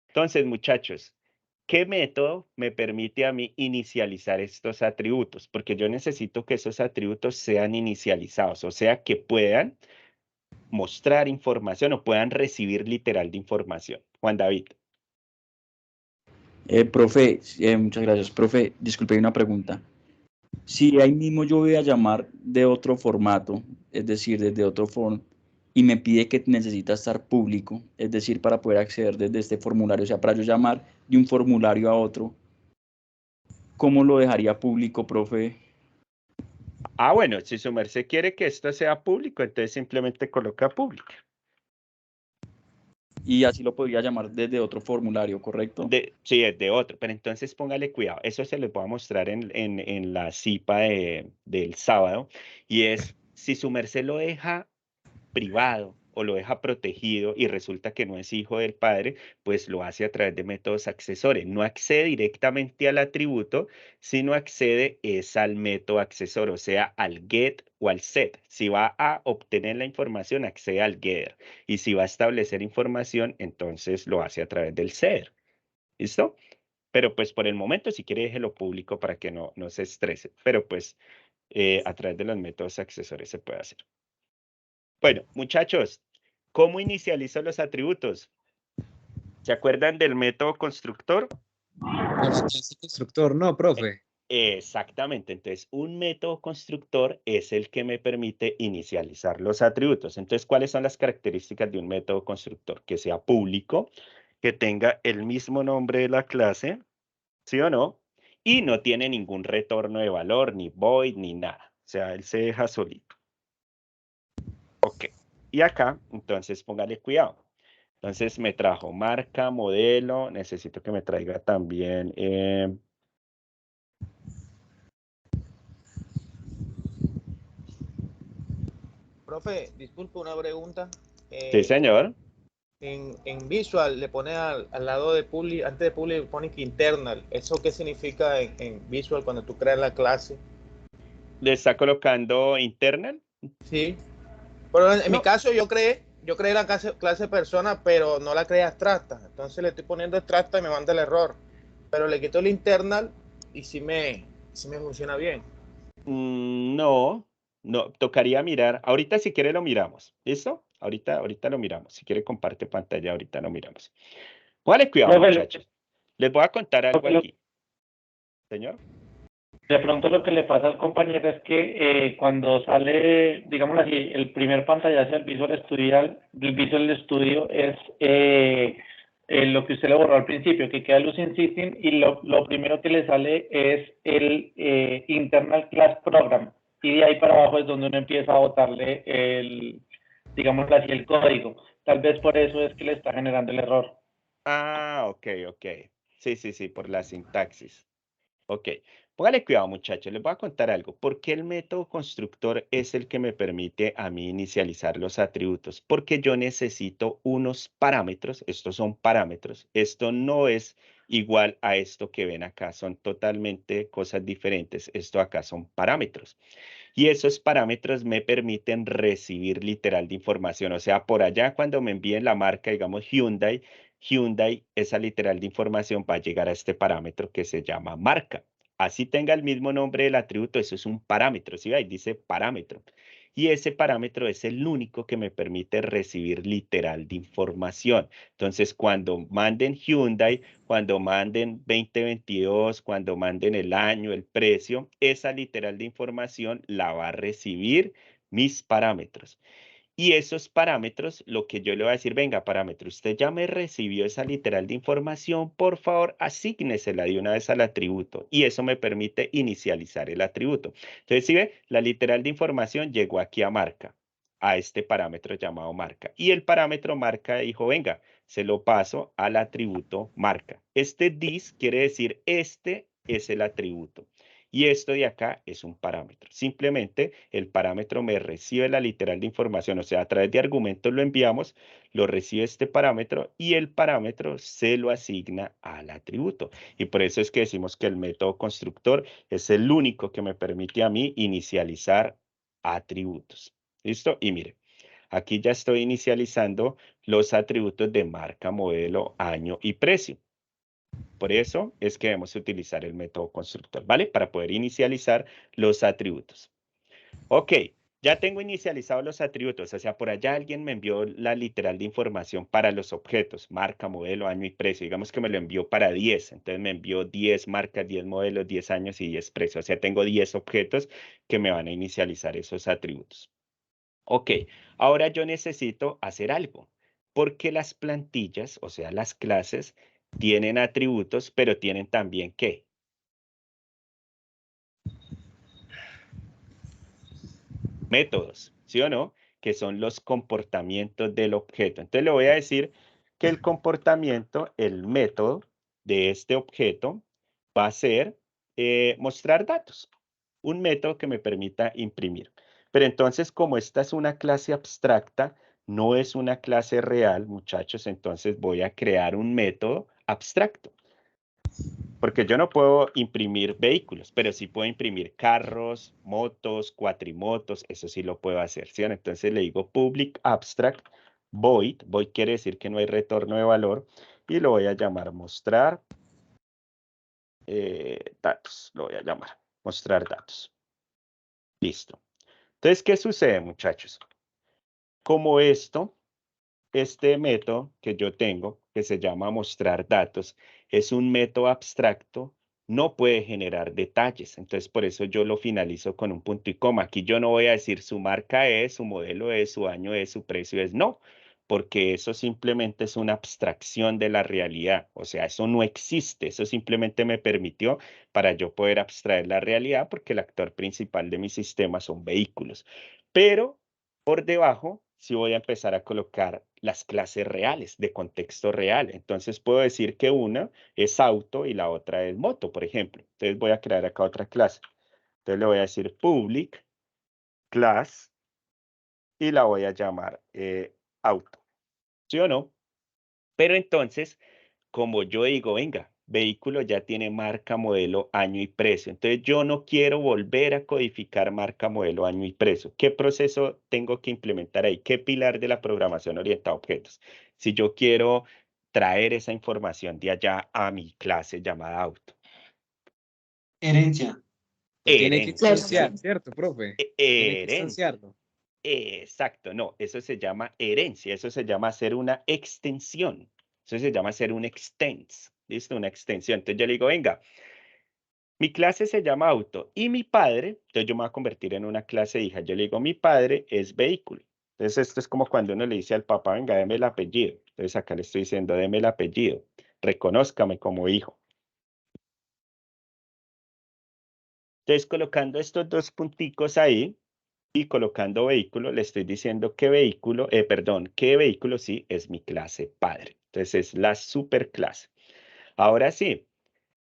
Entonces, muchachos, ¿qué método me permite a mí inicializar estos atributos? Porque yo necesito que esos atributos sean inicializados, o sea, que puedan mostrar información o puedan recibir literal de información. Juan David. Profe, muchas gracias. Profe, disculpe, hay una pregunta. Si ahí mismo yo voy a llamar de otro formato, es decir, desde otro form, y me pide que necesita estar público, es decir, para poder acceder desde este formulario, o sea, para yo llamar de un formulario a otro, ¿cómo lo dejaría público, profe? Ah, bueno, si su merced quiere que esto sea público, entonces simplemente coloca público. Y así lo podría llamar desde otro formulario, ¿correcto? Sí, es de otro, pero entonces póngale cuidado. Eso se les voy a mostrar en la CIPA del sábado. Y es, si su merced lo deja privado o lo deja protegido y resulta que no es hijo del padre, pues lo hace a través de métodos accesores. No accede directamente al atributo, sino accede es al método accesor, o sea, al get o al set. Si va a obtener la información, accede al getter. Y si va a establecer información, entonces lo hace a través del setter. ¿Listo? Pero pues por el momento, si quiere, déjelo público para que no se estrese. Pero pues a través de los métodos accesores se puede hacer. Bueno, muchachos, ¿cómo inicializo los atributos? ¿Se acuerdan del método constructor? Constructor, no, profe. Exactamente, entonces un método constructor es el que me permite inicializar los atributos. Entonces, ¿cuáles son las características de un método constructor? Que sea público, que tenga el mismo nombre de la clase, ¿sí o no? Y no tiene ningún retorno de valor, ni void, ni nada. O sea, él se deja solito. Ok. Y acá, entonces, póngale cuidado. Entonces me trajo marca, modelo, necesito que me traiga también. Profe, disculpe una pregunta. Sí, señor. En Visual le pone al lado de public, antes de public pone que internal. ¿Eso qué significa en Visual cuando tú creas la clase? ¿Le está colocando internal? Sí. Pero en No. mi caso yo creé la clase persona, pero no la creé abstracta. Entonces le estoy poniendo abstracta y me manda el error. Pero le quito el internal y sí me funciona bien. No, tocaría mirar. Ahorita si quiere lo miramos. ¿Listo? Ahorita lo miramos. Si quiere comparte pantalla, ahorita lo miramos. Póngale cuidado, muchachos. Les voy a contar algo aquí. Señor. De pronto lo que le pasa al compañero es que cuando sale, digamos así, el primer pantallazo del Visual Studio es lo que usted le borró al principio, que queda Lucene System, y lo primero que le sale es el Internal Class Program, y de ahí para abajo es donde uno empieza a botarle digamos así, el código. Tal vez por eso es que le está generando el error. Ah, ok. Sí, por la sintaxis. Ok, póngale cuidado, muchachos, les voy a contar algo. ¿Por qué el método constructor es el que me permite a mí inicializar los atributos? Porque yo necesito unos parámetros, estos son parámetros, esto no es igual a esto que ven acá, son totalmente cosas diferentes, esto acá son parámetros. Y esos parámetros me permiten recibir literal de información, o sea, por allá cuando me envíen la marca, digamos Hyundai, esa literal de información va a llegar a este parámetro que se llama marca. Así tenga el mismo nombre del atributo, eso es un parámetro, ¿sí? Ahí dice parámetro. Y ese parámetro es el único que me permite recibir literal de información. Entonces, cuando manden Hyundai, cuando manden 2022, cuando manden el año, el precio, esa literal de información la va a recibir mis parámetros. Y esos parámetros, lo que yo le voy a decir, venga, parámetro, usted ya me recibió esa literal de información, por favor, asígnesela de una vez al atributo. Y eso me permite inicializar el atributo. Entonces, si ve, la literal de información llegó aquí a marca, a este parámetro llamado marca. Y el parámetro marca dijo, venga, se lo paso al atributo marca. Este this quiere decir, este es el atributo. Y esto de acá es un parámetro. Simplemente el parámetro me recibe la literal de información, o sea, a través de argumentos lo enviamos, lo recibe este parámetro y el parámetro se lo asigna al atributo. Y por eso es que decimos que el método constructor es el único que me permite a mí inicializar atributos. ¿Listo? Y mire, aquí ya estoy inicializando los atributos de marca, modelo, año y precio. Por eso es que debemos utilizar el método constructor, ¿vale? Para poder inicializar los atributos. Ok, ya tengo inicializados los atributos, o sea, por allá alguien me envió la literal de información para los objetos, marca, modelo, año y precio. Digamos que me lo envió para 10, entonces me envió 10 marcas, 10 modelos, 10 años y 10 precios. O sea, tengo 10 objetos que me van a inicializar esos atributos. Ok, ahora yo necesito hacer algo, porque las plantillas, o sea, las clases, tienen atributos, pero tienen también, ¿qué? Métodos, ¿sí o no? Que son los comportamientos del objeto. Entonces le voy a decir que el comportamiento, el método de este objeto va a ser mostrar datos. Un método que me permita imprimir. Pero entonces, como esta es una clase abstracta, no es una clase real, muchachos, entonces voy a crear un método abstracto. Porque yo no puedo imprimir vehículos, pero sí puedo imprimir carros, motos, cuatrimotos, eso sí lo puedo hacer, ¿sí? Entonces le digo public abstract void, void quiere decir que no hay retorno de valor, y lo voy a llamar mostrar datos, lo voy a llamar mostrar datos. Listo. Entonces, ¿qué sucede, muchachos? Como este método que yo tengo, que se llama mostrar datos, es un método abstracto, no puede generar detalles. Entonces, por eso yo lo finalizo con un punto y coma. Aquí yo no voy a decir su marca es, su modelo es, su año es, su precio es. No, porque eso simplemente es una abstracción de la realidad. O sea, eso no existe. Eso simplemente me permitió para yo poder abstraer la realidad, porque el actor principal de mi sistema son vehículos. Pero por debajo, sí voy a empezar a colocar las clases reales, de contexto real. Entonces puedo decir que una es auto y la otra es moto, por ejemplo. Entonces voy a crear acá otra clase. Entonces le voy a decir public class y la voy a llamar auto. ¿Sí o no? Pero entonces, como yo digo, venga, vehículo ya tiene marca, modelo, año y precio. Entonces yo no quiero volver a codificar marca, modelo, año y precio. ¿Qué proceso tengo que implementar ahí? ¿Qué pilar de la programación orientada a objetos? Si yo quiero traer esa información de allá a mi clase llamada auto. Herencia. Lo tiene que Herencia. instanciar, ¿cierto, profe? Tiene que Herencia. instanciarlo. Exacto, no, eso se llama herencia, eso se llama hacer una extensión, eso se llama hacer un extens, ¿listo? Una extensión. Entonces yo le digo, venga, mi clase se llama auto y mi padre, entonces yo me voy a convertir en una clase hija, yo le digo, mi padre es vehículo. Entonces esto es como cuando uno le dice al papá, venga, deme el apellido. Entonces acá le estoy diciendo, deme el apellido, reconózcame como hijo. Entonces colocando estos dos punticos ahí, y colocando vehículo, le estoy diciendo qué vehículo, qué vehículo sí es mi clase padre. Entonces es la superclase. Ahora sí,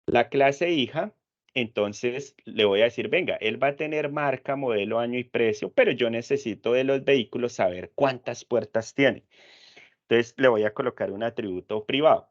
la clase hija, entonces le voy a decir, venga, él va a tener marca, modelo, año y precio, pero yo necesito de los vehículos saber cuántas puertas tiene. Entonces le voy a colocar un atributo privado.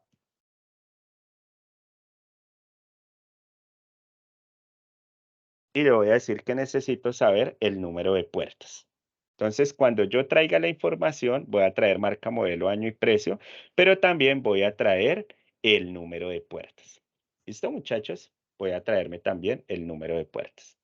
Y le voy a decir que necesito saber el número de puertas. Entonces, cuando yo traiga la información, voy a traer marca, modelo, año y precio, pero también voy a traer el número de puertas. ¿Listo, muchachos? Voy a traerme también el número de puertas.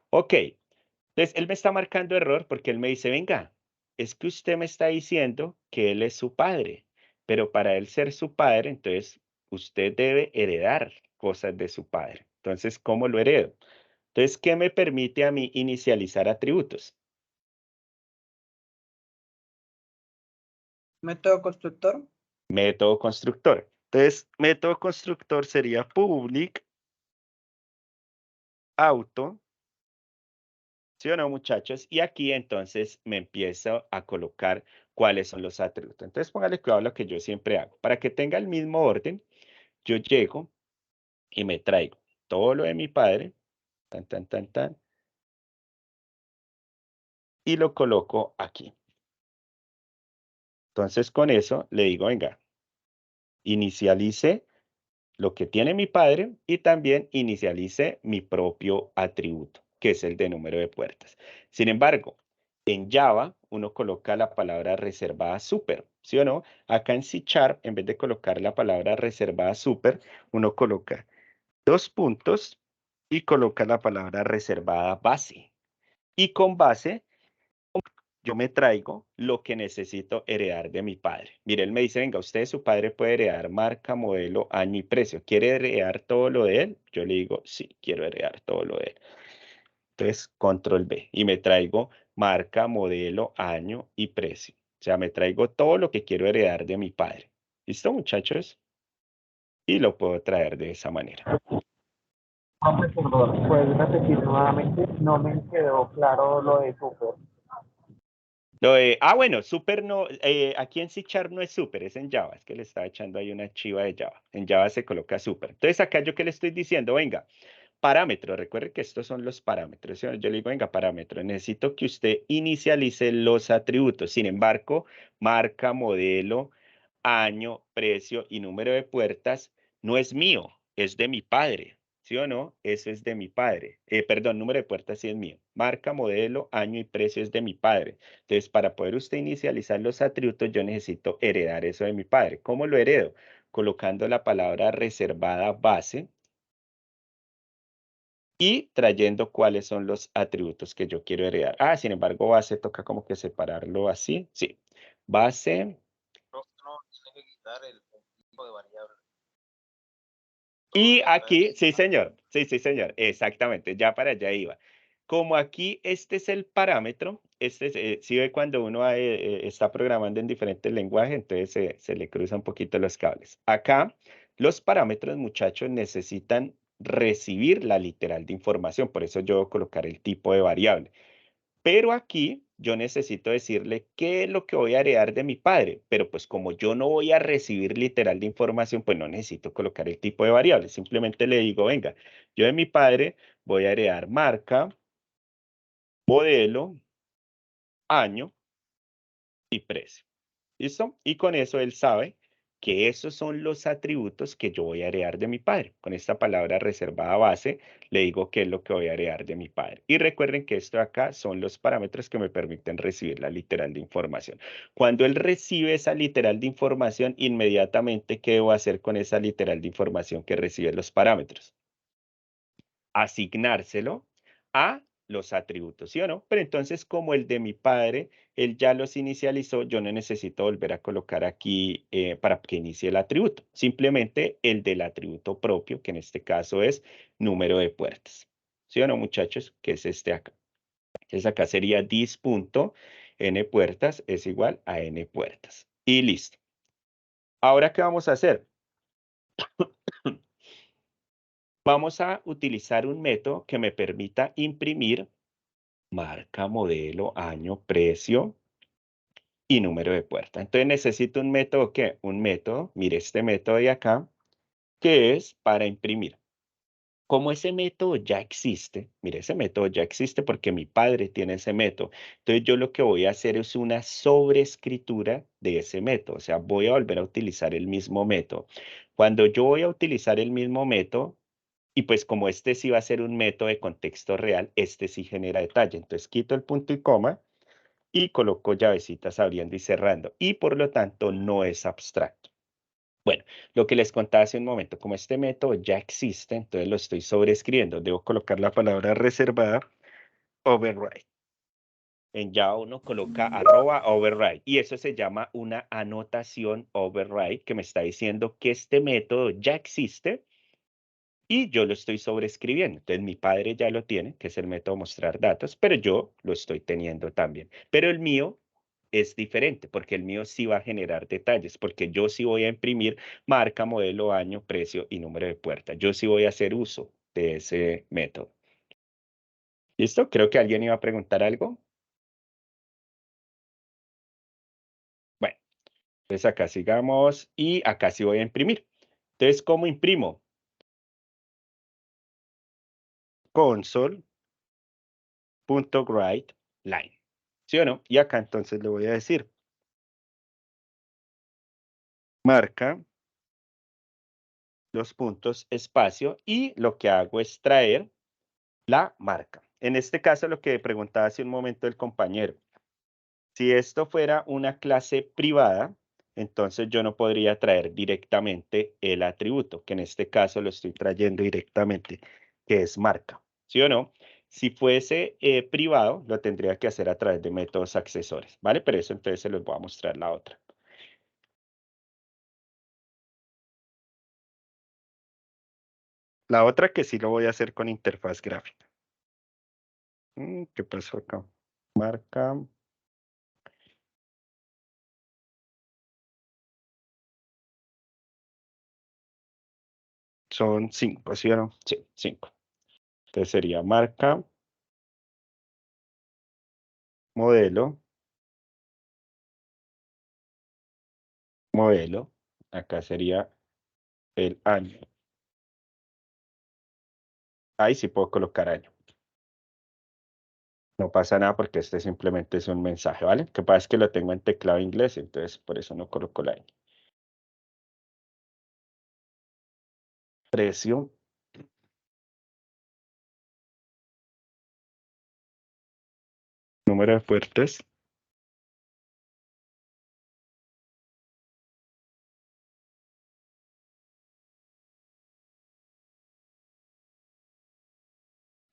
Ok, entonces él me está marcando error porque él me dice, venga, es que usted me está diciendo que él es su padre, pero para él ser su padre, entonces usted debe heredar cosas de su padre. Entonces, ¿cómo lo heredo? Entonces, ¿qué me permite a mí inicializar atributos? Método constructor. Método constructor. Entonces, método constructor sería public auto, ¿sí o no, muchachos? Y aquí entonces me empiezo a colocar cuáles son los atributos. Entonces, póngale cuidado a lo que yo siempre hago. Para que tenga el mismo orden, yo llego y me traigo todo lo de mi padre, y lo coloco aquí. Entonces, con eso le digo, venga, inicialice lo que tiene mi padre y también inicialice mi propio atributo, que es el de número de puertas. Sin embargo, en Java uno coloca la palabra reservada super, ¿sí o no? Acá en C#, en vez de colocar la palabra reservada super, uno coloca 2 puntos y coloca la palabra reservada base. Y con base yo me traigo lo que necesito heredar de mi padre. Mire, él me dice, venga, usted, su padre puede heredar marca, modelo, año y precio. ¿Quiere heredar todo lo de él? Yo le digo, sí, quiero heredar todo lo de él. Entonces, control B y me traigo marca, modelo, año y precio. O sea, me traigo todo lo que quiero heredar de mi padre. ¿Listo, muchachos? Y lo puedo traer de esa manera. Perdón, ¿puedes repetir nuevamente? No me quedó claro lo de super. Bueno, super no, aquí en C# no es super, es en Java, es que le estaba echando ahí una chiva de Java. En Java se coloca super. Entonces acá yo que le estoy diciendo, venga, parámetro, recuerde que estos son los parámetros. ¿Sí? Yo le digo, venga, parámetro, necesito que usted inicialice los atributos. Sin embargo, marca, modelo, año, precio y número de puertas no es mío, es de mi padre. ¿Sí o no? Eso es de mi padre. Perdón, número de puertas sí es mío. Marca, modelo, año y precio es de mi padre. Entonces, para poder usted inicializar los atributos, yo necesito heredar eso de mi padre. ¿Cómo lo heredo? Colocando la palabra reservada base y trayendo cuáles son los atributos que yo quiero heredar. Sin embargo, base toca como que separarlo así. Sí. Base. No tiene que quitar el tipo de variable. Y aquí, sí, señor. Sí, señor. Exactamente. Ya para allá iba. Como aquí este es el parámetro, si ve cuando uno está programando en diferentes lenguajes, entonces se le cruzan un poquito los cables. Acá, los parámetros, muchachos, necesitan recibir la literal de información. Por eso yo voy a colocar el tipo de variable. Pero aquí yo necesito decirle qué es lo que voy a heredar de mi padre. Pero pues como yo no voy a recibir literal de información, pues no necesito colocar el tipo de variable. Simplemente le digo, venga, yo de mi padre voy a heredar marca, modelo, año y precio. ¿Listo? Y con eso él sabe que esos son los atributos que yo voy a heredar de mi padre. Con esta palabra reservada base, le digo qué es lo que voy a heredar de mi padre. Y recuerden que esto de acá son los parámetros que me permiten recibir la literal de información. Cuando él recibe esa literal de información, inmediatamente, ¿qué debo hacer con esa literal de información que recibe los parámetros? Asignárselo a los atributos, ¿sí o no? Pero entonces, como el de mi padre, él ya los inicializó, yo no necesito volver a colocar aquí para que inicie el atributo. Simplemente el del atributo propio, que en este caso es número de puertas. ¿Sí o no, muchachos? Que es este acá. Entonces acá sería dis.n puertas es igual a n puertas. Y listo. Ahora, ¿qué vamos a hacer? Vamos a utilizar un método que me permita imprimir marca, modelo, año, precio y número de puerta. Entonces necesito un método, ¿qué? Un método, mire este método de acá, que es para imprimir. Como ese método ya existe, mire, ese método ya existe porque mi padre tiene ese método. Entonces yo lo que voy a hacer es una sobreescritura de ese método, o sea, voy a volver a utilizar el mismo método. Cuando yo voy a utilizar el mismo método, y pues como este sí va a ser un método de contexto real, este sí genera detalle. Entonces quito el punto y coma y coloco llavecitas abriendo y cerrando. Y por lo tanto no es abstracto. Bueno, lo que les contaba hace un momento, como este método ya existe, entonces lo estoy sobreescribiendo. Debo colocar la palabra reservada, override. En Java uno coloca @override y eso se llama una anotación override que me está diciendo que este método ya existe y yo lo estoy sobreescribiendo. Entonces mi padre ya lo tiene, que es el método mostrar datos, pero yo lo estoy teniendo también. Pero el mío es diferente, porque el mío sí va a generar detalles, porque yo sí voy a imprimir marca, modelo, año, precio y número de puerta. Yo sí voy a hacer uso de ese método. ¿Listo? Creo que alguien iba a preguntar algo. Bueno, entonces acá sigamos y acá sí voy a imprimir. Entonces, ¿cómo imprimo? console.writeLine. ¿Sí o no? Y acá entonces le voy a decir, marca los puntos, espacio, y lo que hago es traer la marca. En este caso, lo que preguntaba hace un momento el compañero, si esto fuera una clase privada, entonces yo no podría traer directamente el atributo, que en este caso lo estoy trayendo directamente, que es marca, ¿sí o no? Si fuese privado, lo tendría que hacer a través de métodos accesorios, ¿vale? Pero eso entonces se los voy a mostrar la otra. La otra que sí lo voy a hacer con interfaz gráfica. ¿Qué pasó acá? Marca. Son 5, ¿sí o no? Sí, 5. Entonces sería marca, modelo, modelo. Acá sería el año. Ahí sí puedo colocar año. No pasa nada porque este simplemente es un mensaje, ¿vale? Lo que pasa es que lo tengo en teclado inglés, entonces por eso no coloco la año. Precio. Número de puertas.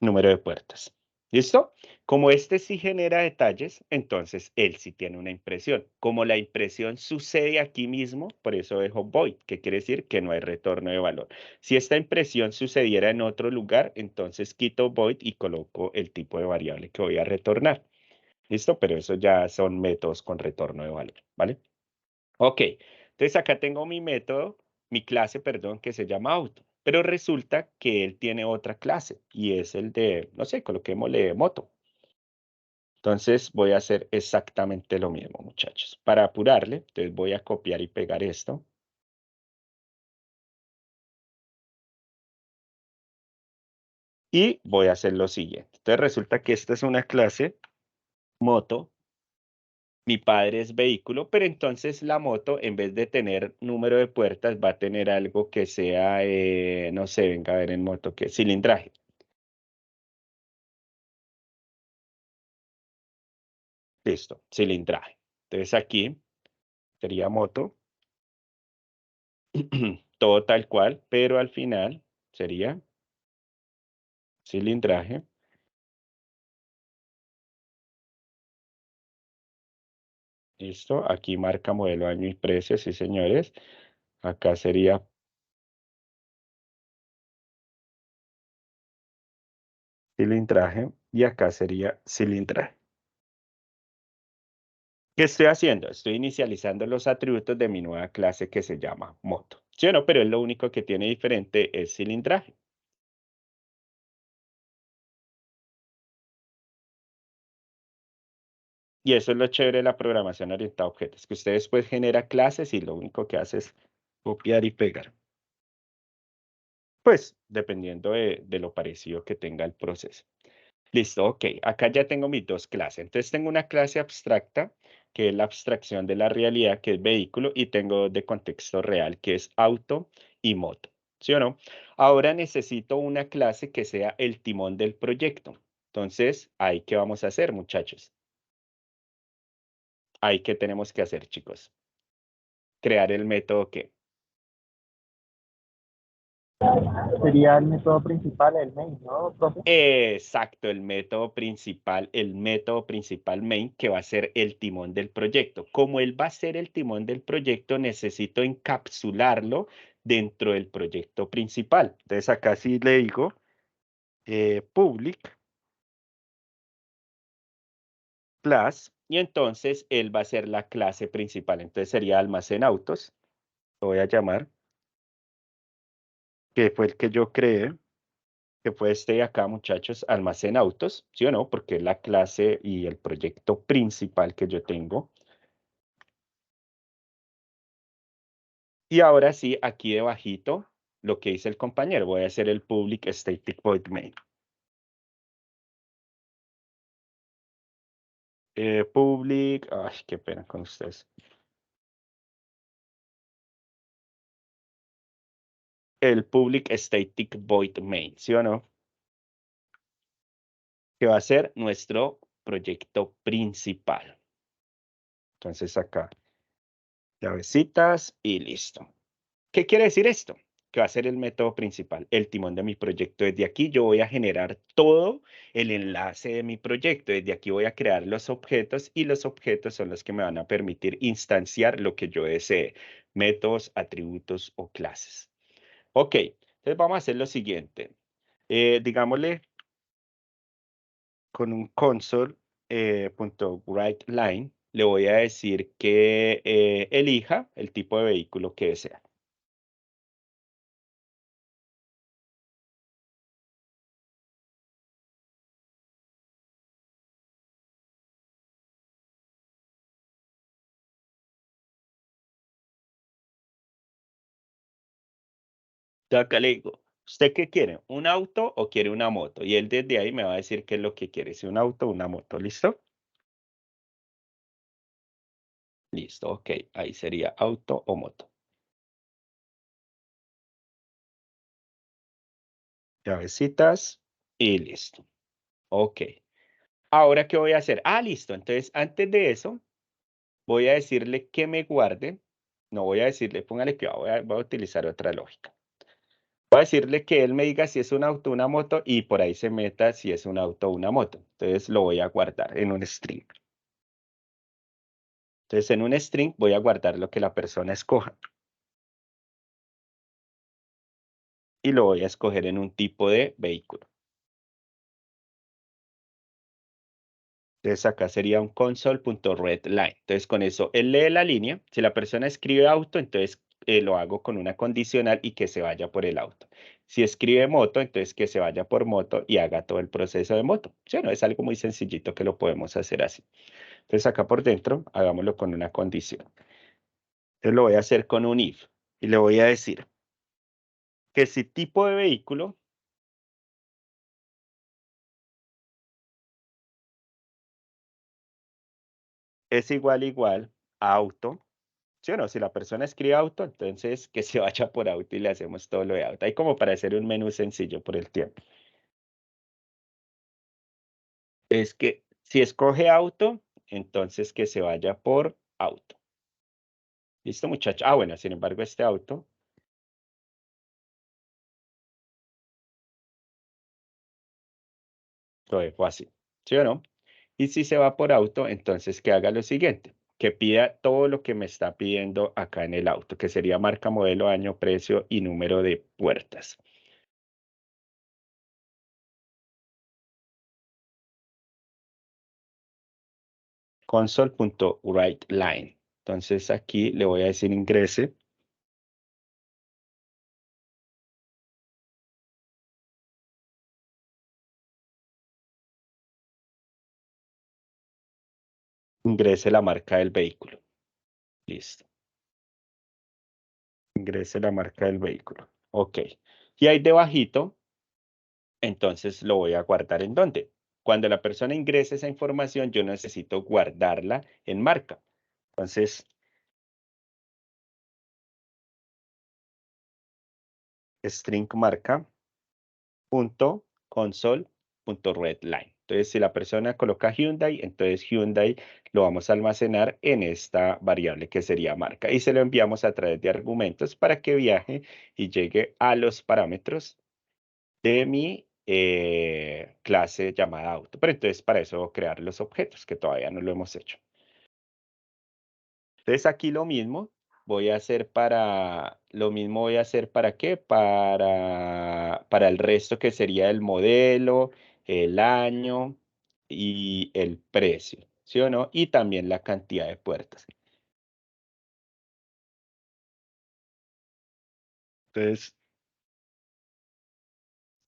Número de puertas. ¿Listo? Como este sí genera detalles, entonces él sí tiene una impresión. Como la impresión sucede aquí mismo, por eso dejo void, que quiere decir que no hay retorno de valor. Si esta impresión sucediera en otro lugar, entonces quito void y coloco el tipo de variable que voy a retornar. ¿Listo? Pero eso ya son métodos con retorno de valor, ¿vale? Ok, entonces acá tengo mi método, mi clase, perdón, que se llama auto, pero resulta que él tiene otra clase y es el de, no sé, coloquémosle moto. Entonces voy a hacer exactamente lo mismo, muchachos. Para apurarle, entonces voy a copiar y pegar esto. Y voy a hacer lo siguiente. Entonces resulta que esta es una clase moto. Mi padre es vehículo, pero entonces la moto, en vez de tener número de puertas, va a tener algo que sea, no sé, venga a ver en moto, que cilindraje. Listo, cilindraje. Entonces aquí sería moto, todo tal cual, pero al final sería cilindraje. Listo, aquí marca modelo, año y precio, sí señores. Acá sería cilindraje y acá sería cilindraje. ¿Qué estoy haciendo? Estoy inicializando los atributos de mi nueva clase que se llama moto. ¿Sí o no? Pero es lo único que tiene diferente es cilindraje. Y eso es lo chévere de la programación orientada a objetos, que usted después genera clases y lo único que hace es copiar y pegar. Pues, dependiendo de lo parecido que tenga el proceso. Listo, ok. Acá ya tengo mis dos clases. Entonces tengo una clase abstracta, que es la abstracción de la realidad, que es vehículo, y tengo de contexto real, que es auto y moto. ¿Sí o no? Ahora necesito una clase que sea el timón del proyecto. Entonces, ¿ahí qué vamos a hacer, muchachos? ¿Ahí qué tenemos que hacer, chicos? Crear el método que Sería el método principal, el main, ¿no, profe? Exacto, el método principal main, que va a ser el timón del proyecto. Como él va a ser el timón del proyecto, necesito encapsularlo dentro del proyecto principal. Entonces acá sí le digo public class, y entonces él va a ser la clase principal. Entonces sería almacén autos, lo voy a llamar, que fue el que yo creé. Que fue este de acá, muchachos, almacén autos, ¿sí o no? Porque es la clase y el proyecto principal que yo tengo. Y ahora sí, aquí debajito, lo que dice el compañero, voy a hacer el public static void main. Public, ay, qué pena con ustedes. El public static void main, ¿sí o no? Que va a ser nuestro proyecto principal. Entonces acá, llavecitas y listo. ¿Qué quiere decir esto? Que va a ser el método principal, el timón de mi proyecto. Desde aquí yo voy a generar todo el enlace de mi proyecto. Desde aquí voy a crear los objetos y los objetos son los que me van a permitir instanciar lo que yo desee, métodos, atributos o clases. Ok, entonces vamos a hacer lo siguiente. Digámosle con un console.writeLine, le voy a decir que elija el tipo de vehículo que desea. Ya acá le digo, ¿usted qué quiere? ¿Un auto o quiere una moto? Y él desde ahí me va a decir qué es lo que quiere, si un auto o una moto. ¿Listo? Listo, ok. Ahí sería auto o moto. Llavecitas y listo. Ok. Ahora, ¿qué voy a hacer? Ah, listo. Entonces, antes de eso, voy a decirle que me guarde. No voy a decirle, póngale que voy a utilizar otra lógica. Voy a decirle que él me diga si es un auto o una moto y por ahí se meta si es un auto o una moto. Entonces, lo voy a guardar en un string. Entonces, en un string voy a guardar lo que la persona escoja. Y lo voy a escoger en un tipo de vehículo. Entonces, acá sería un console.readLine. Entonces, con eso, él lee la línea. Si la persona escribe auto, entonces lo hago con una condicional y que se vaya por el auto. Si escribe moto, entonces que se vaya por moto y haga todo el proceso de moto. ¿Sí o no? Es algo muy sencillito que lo podemos hacer así. Entonces, acá por dentro, hagámoslo con una condición. Entonces, lo voy a hacer con un if. Y le voy a decir que si tipo de vehículo es igual a auto, ¿sí o no? Si la persona escribe auto, entonces que se vaya por auto y le hacemos todo lo de auto. Ahí como para hacer un menú sencillo por el tiempo. Es que si escoge auto, entonces que se vaya por auto. ¿Listo, muchacho? Ah, bueno, sin embargo, este auto lo dejo así, ¿sí o no? Y si se va por auto, entonces que haga lo siguiente, que pida todo lo que me está pidiendo acá en el auto, que sería marca, modelo, año, precio y número de puertas. Console.writeLine. Entonces aquí le voy a decir ingrese. Ingrese la marca del vehículo. Listo. Ingrese la marca del vehículo. Ok. Y ahí debajito, entonces lo voy a guardar en dónde. Cuando la persona ingrese esa información, yo necesito guardarla en marca. Entonces, string marca punto console punto readline. Entonces, si la persona coloca Hyundai, entonces Hyundai lo vamos a almacenar en esta variable que sería marca y se lo enviamos a través de argumentos para que viaje y llegue a los parámetros de mi clase llamada auto. Pero entonces para eso crear los objetos, que todavía no lo hemos hecho. Entonces aquí lo mismo voy a hacer ¿para qué? Para el resto que sería el modelo, el año y el precio, ¿sí o no? Y también la cantidad de puertas. Entonces,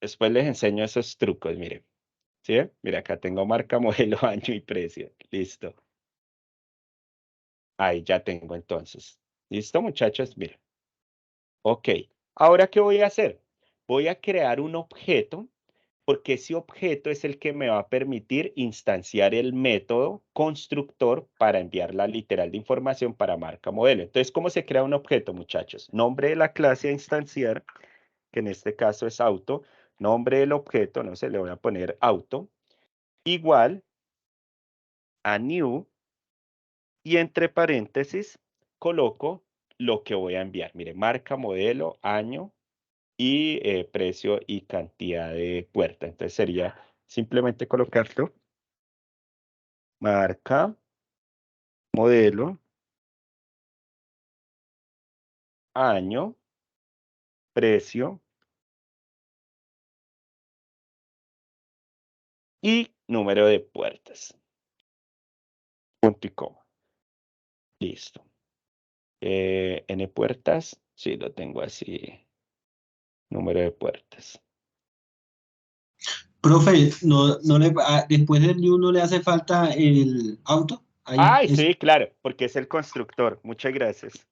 después les enseño esos trucos, miren. ¿Sí? Mira, acá tengo marca, modelo, año y precio. Listo. Ahí ya tengo entonces. ¿Listo, muchachos? Miren. Ok. Ahora, ¿qué voy a hacer? Voy a crear un objeto porque ese objeto es el que me va a permitir instanciar el método constructor para enviar la literal de información para marca modelo. Entonces, ¿cómo se crea un objeto, muchachos? Nombre de la clase a instanciar, que en este caso es auto. Nombre del objeto, no sé, le voy a poner auto, igual a new, y entre paréntesis coloco lo que voy a enviar. Mire, marca, modelo, año y precio y cantidad de puerta. Entonces sería simplemente colocarlo. Marca, modelo, año, precio y número de puertas. Punto y coma. Listo. N puertas, sí, lo tengo así. Número de puertas. Profe, después del new no le hace falta el auto. Ay, sí, claro, porque es el constructor. Muchas gracias.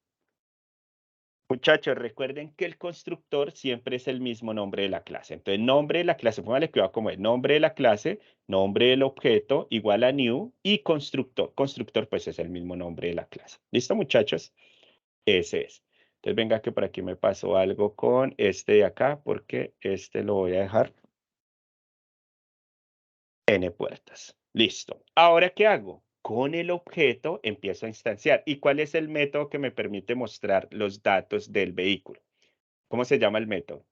Muchachos, recuerden que el constructor siempre es el mismo nombre de la clase. Entonces, nombre de la clase, póngale cuidado como es. Nombre de la clase, nombre del objeto, igual a new, y constructor. Constructor, pues, es el mismo nombre de la clase. ¿Listo, muchachos? Ese es. Entonces, venga que por aquí me pasó algo con este de acá, porque este lo voy a dejar N puertas. Listo. Ahora, ¿qué hago? Con el objeto empiezo a instanciar. ¿Y cuál es el método que me permite mostrar los datos del vehículo? ¿Cómo se llama el método?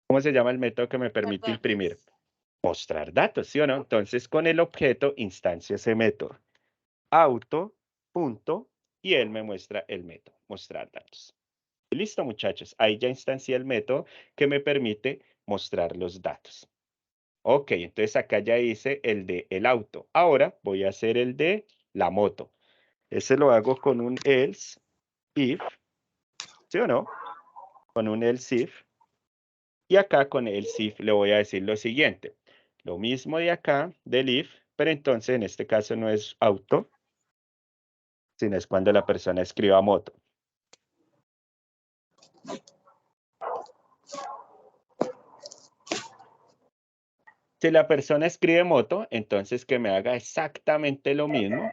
¿Cómo se llama el método que me permite imprimir? Mostrar datos, ¿sí o no? Entonces, con el objeto instancio ese método. Auto, punto, y él me muestra el método, mostrar datos. Listo, muchachos. Ahí ya instancié el método que me permite mostrar los datos. Ok, entonces acá ya hice el de el auto. Ahora voy a hacer el de la moto. Ese lo hago con un else if, ¿sí o no? Con un else if. Y acá con el if le voy a decir lo siguiente. Lo mismo de acá, del if, pero entonces en este caso no es auto, sino es cuando la persona escriba moto. Si la persona escribe moto, entonces que me haga exactamente lo mismo,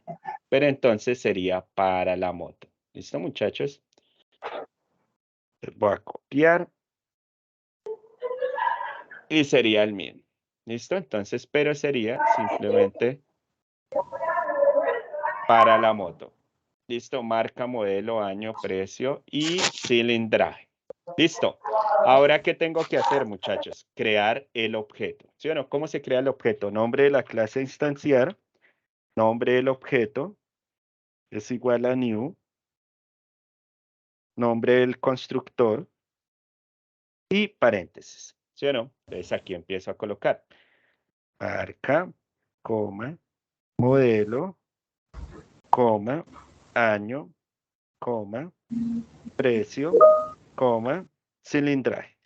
pero entonces sería para la moto. ¿Listo, muchachos? Voy a copiar y sería el mismo. ¿Listo? Entonces, pero sería simplemente para la moto. ¿Listo? Marca, modelo, año, precio y cilindraje. ¿Listo? Ahora, ¿qué tengo que hacer, muchachos? Crear el objeto. ¿Sí o no? ¿Cómo se crea el objeto? Nombre de la clase instanciar. Nombre del objeto es igual a new. Nombre del constructor y paréntesis. ¿Sí o no? Entonces aquí empiezo a colocar marca, coma, modelo, coma, año, coma, precio, coma, cilindraje.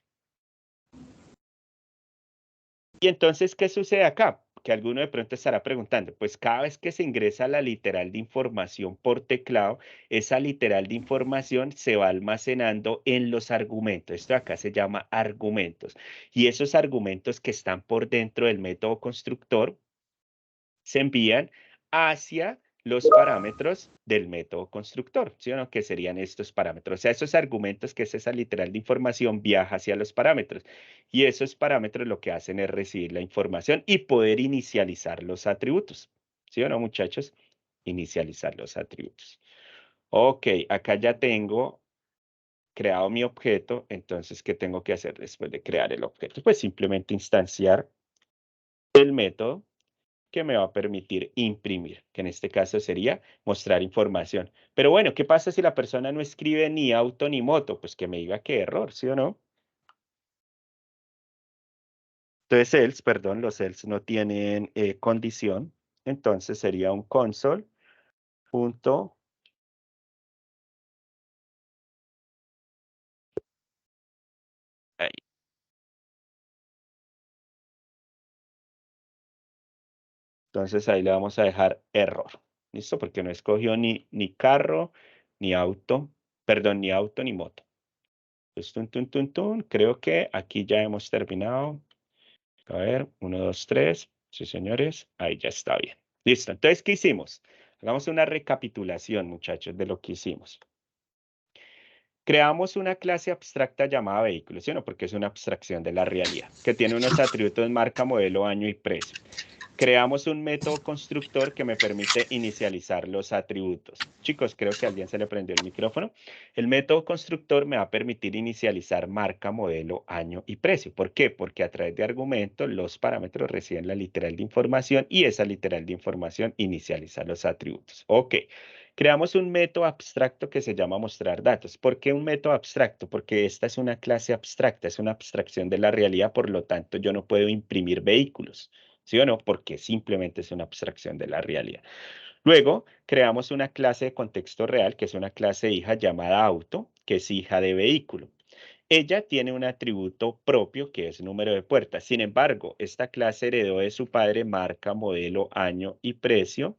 Y entonces, ¿qué sucede acá? Que alguno de pronto estará preguntando, pues cada vez que se ingresa la literal de información por teclado, esa literal de información se va almacenando en los argumentos. Esto acá se llama argumentos. Y esos argumentos que están por dentro del método constructor se envían hacia los parámetros del método constructor, ¿sí o no? Que serían estos parámetros. O sea, esos argumentos, que es esa literal de información, viaja hacia los parámetros. Y esos parámetros lo que hacen es recibir la información y poder inicializar los atributos. ¿Sí o no, muchachos? Inicializar los atributos. Ok, acá ya tengo creado mi objeto. Entonces, ¿qué tengo que hacer después de crear el objeto? Pues simplemente instanciar el método que me va a permitir imprimir, que en este caso sería mostrar información. Pero bueno, ¿qué pasa si la persona no escribe ni auto ni moto? Pues que me diga qué error, ¿sí o no? Entonces, else, perdón, los else no tienen condición. Entonces sería un console punto ahí. Entonces ahí le vamos a dejar error. ¿Listo? Porque no escogió ni carro, ni auto, perdón, ni auto, ni moto. Pues, creo que aquí ya hemos terminado. A ver, 1, 2, 3. Sí, señores. Ahí ya está bien. Listo. Entonces, ¿qué hicimos? Hagamos una recapitulación, muchachos, de lo que hicimos. Creamos una clase abstracta llamada vehículo, ¿sí o no? Porque es una abstracción de la realidad, que tiene unos atributos marca, modelo, año y precio. Creamos un método constructor que me permite inicializar los atributos. Chicos, creo que a alguien se le prendió el micrófono. El método constructor me va a permitir inicializar marca, modelo, año y precio. ¿Por qué? Porque a través de argumentos los parámetros reciben la literal de información y esa literal de información inicializa los atributos. Ok. Creamos un método abstracto que se llama mostrar datos. ¿Por qué un método abstracto? Porque esta es una clase abstracta, es una abstracción de la realidad, por lo tanto yo no puedo imprimir vehículos. ¿Sí o no? Porque simplemente es una abstracción de la realidad. Luego, creamos una clase de contexto real, que es una clase hija llamada auto, que es hija de vehículo. Ella tiene un atributo propio, que es número de puertas. Sin embargo, esta clase heredó de su padre marca, modelo, año y precio,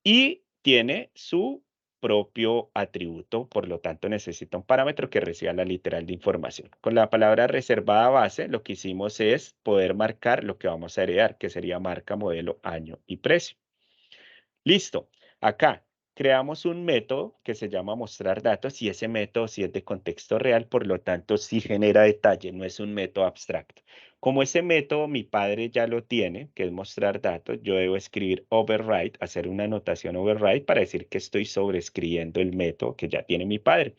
y tiene su propio atributo, por lo tanto necesita un parámetro que reciba la literal de información. Con la palabra reservada base, lo que hicimos es poder marcar lo que vamos a heredar, que sería marca, modelo, año y precio. Listo. Acá creamos un método que se llama mostrar datos y ese método sí es de contexto real, por lo tanto sí genera detalle, no es un método abstracto. Como ese método mi padre ya lo tiene, que es mostrar datos, yo debo escribir override, hacer una anotación override para decir que estoy sobreescribiendo el método que ya tiene mi padre.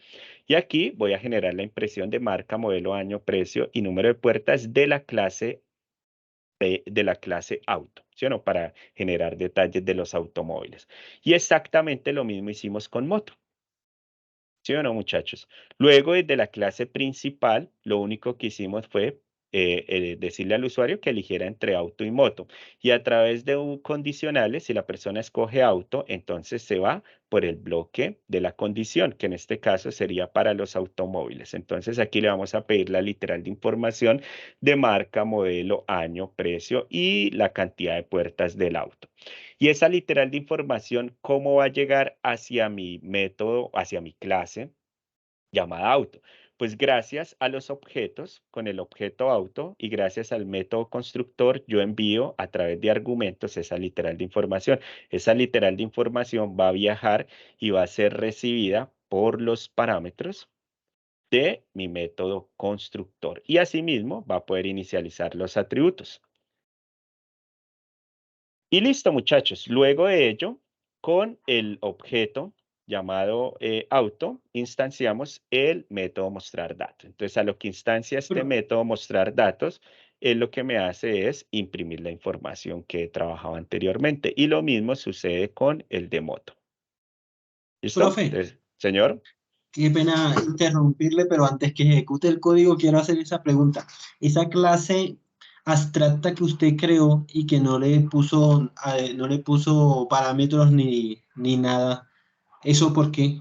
Y aquí voy a generar la impresión de marca, modelo, año, precio y número de puertas de la clase auto, ¿sí o no? Para generar detalles de los automóviles. Y exactamente lo mismo hicimos con moto. ¿Sí o no, muchachos? Luego, desde la clase principal, lo único que hicimos fue decirle al usuario que eligiera entre auto y moto. Y a través de un condicionales, si la persona escoge auto, entonces se va por el bloque de la condición, que en este caso sería para los automóviles. Entonces aquí le vamos a pedir la literal de información de marca, modelo, año, precio y la cantidad de puertas del auto. Y esa literal de información, ¿cómo va a llegar hacia mi método, hacia mi clase llamada auto? Pues gracias a los objetos, con el objeto auto y gracias al método constructor, yo envío a través de argumentos esa literal de información. Esa literal de información va a viajar y va a ser recibida por los parámetros de mi método constructor. Y asimismo va a poder inicializar los atributos. Y listo, muchachos. Luego de ello, con el objeto llamado auto, instanciamos el método mostrar datos. Entonces, a lo que instancia este método mostrar datos, lo que me hace es imprimir la información que he trabajado anteriormente. Y lo mismo sucede con el de moto. ¿Listo? Profe, Entonces, señor. qué pena interrumpirle, pero antes que ejecute el código, quiero hacer esa pregunta. Esa clase abstracta que usted creó y que no le puso parámetros ni nada, ¿eso por qué?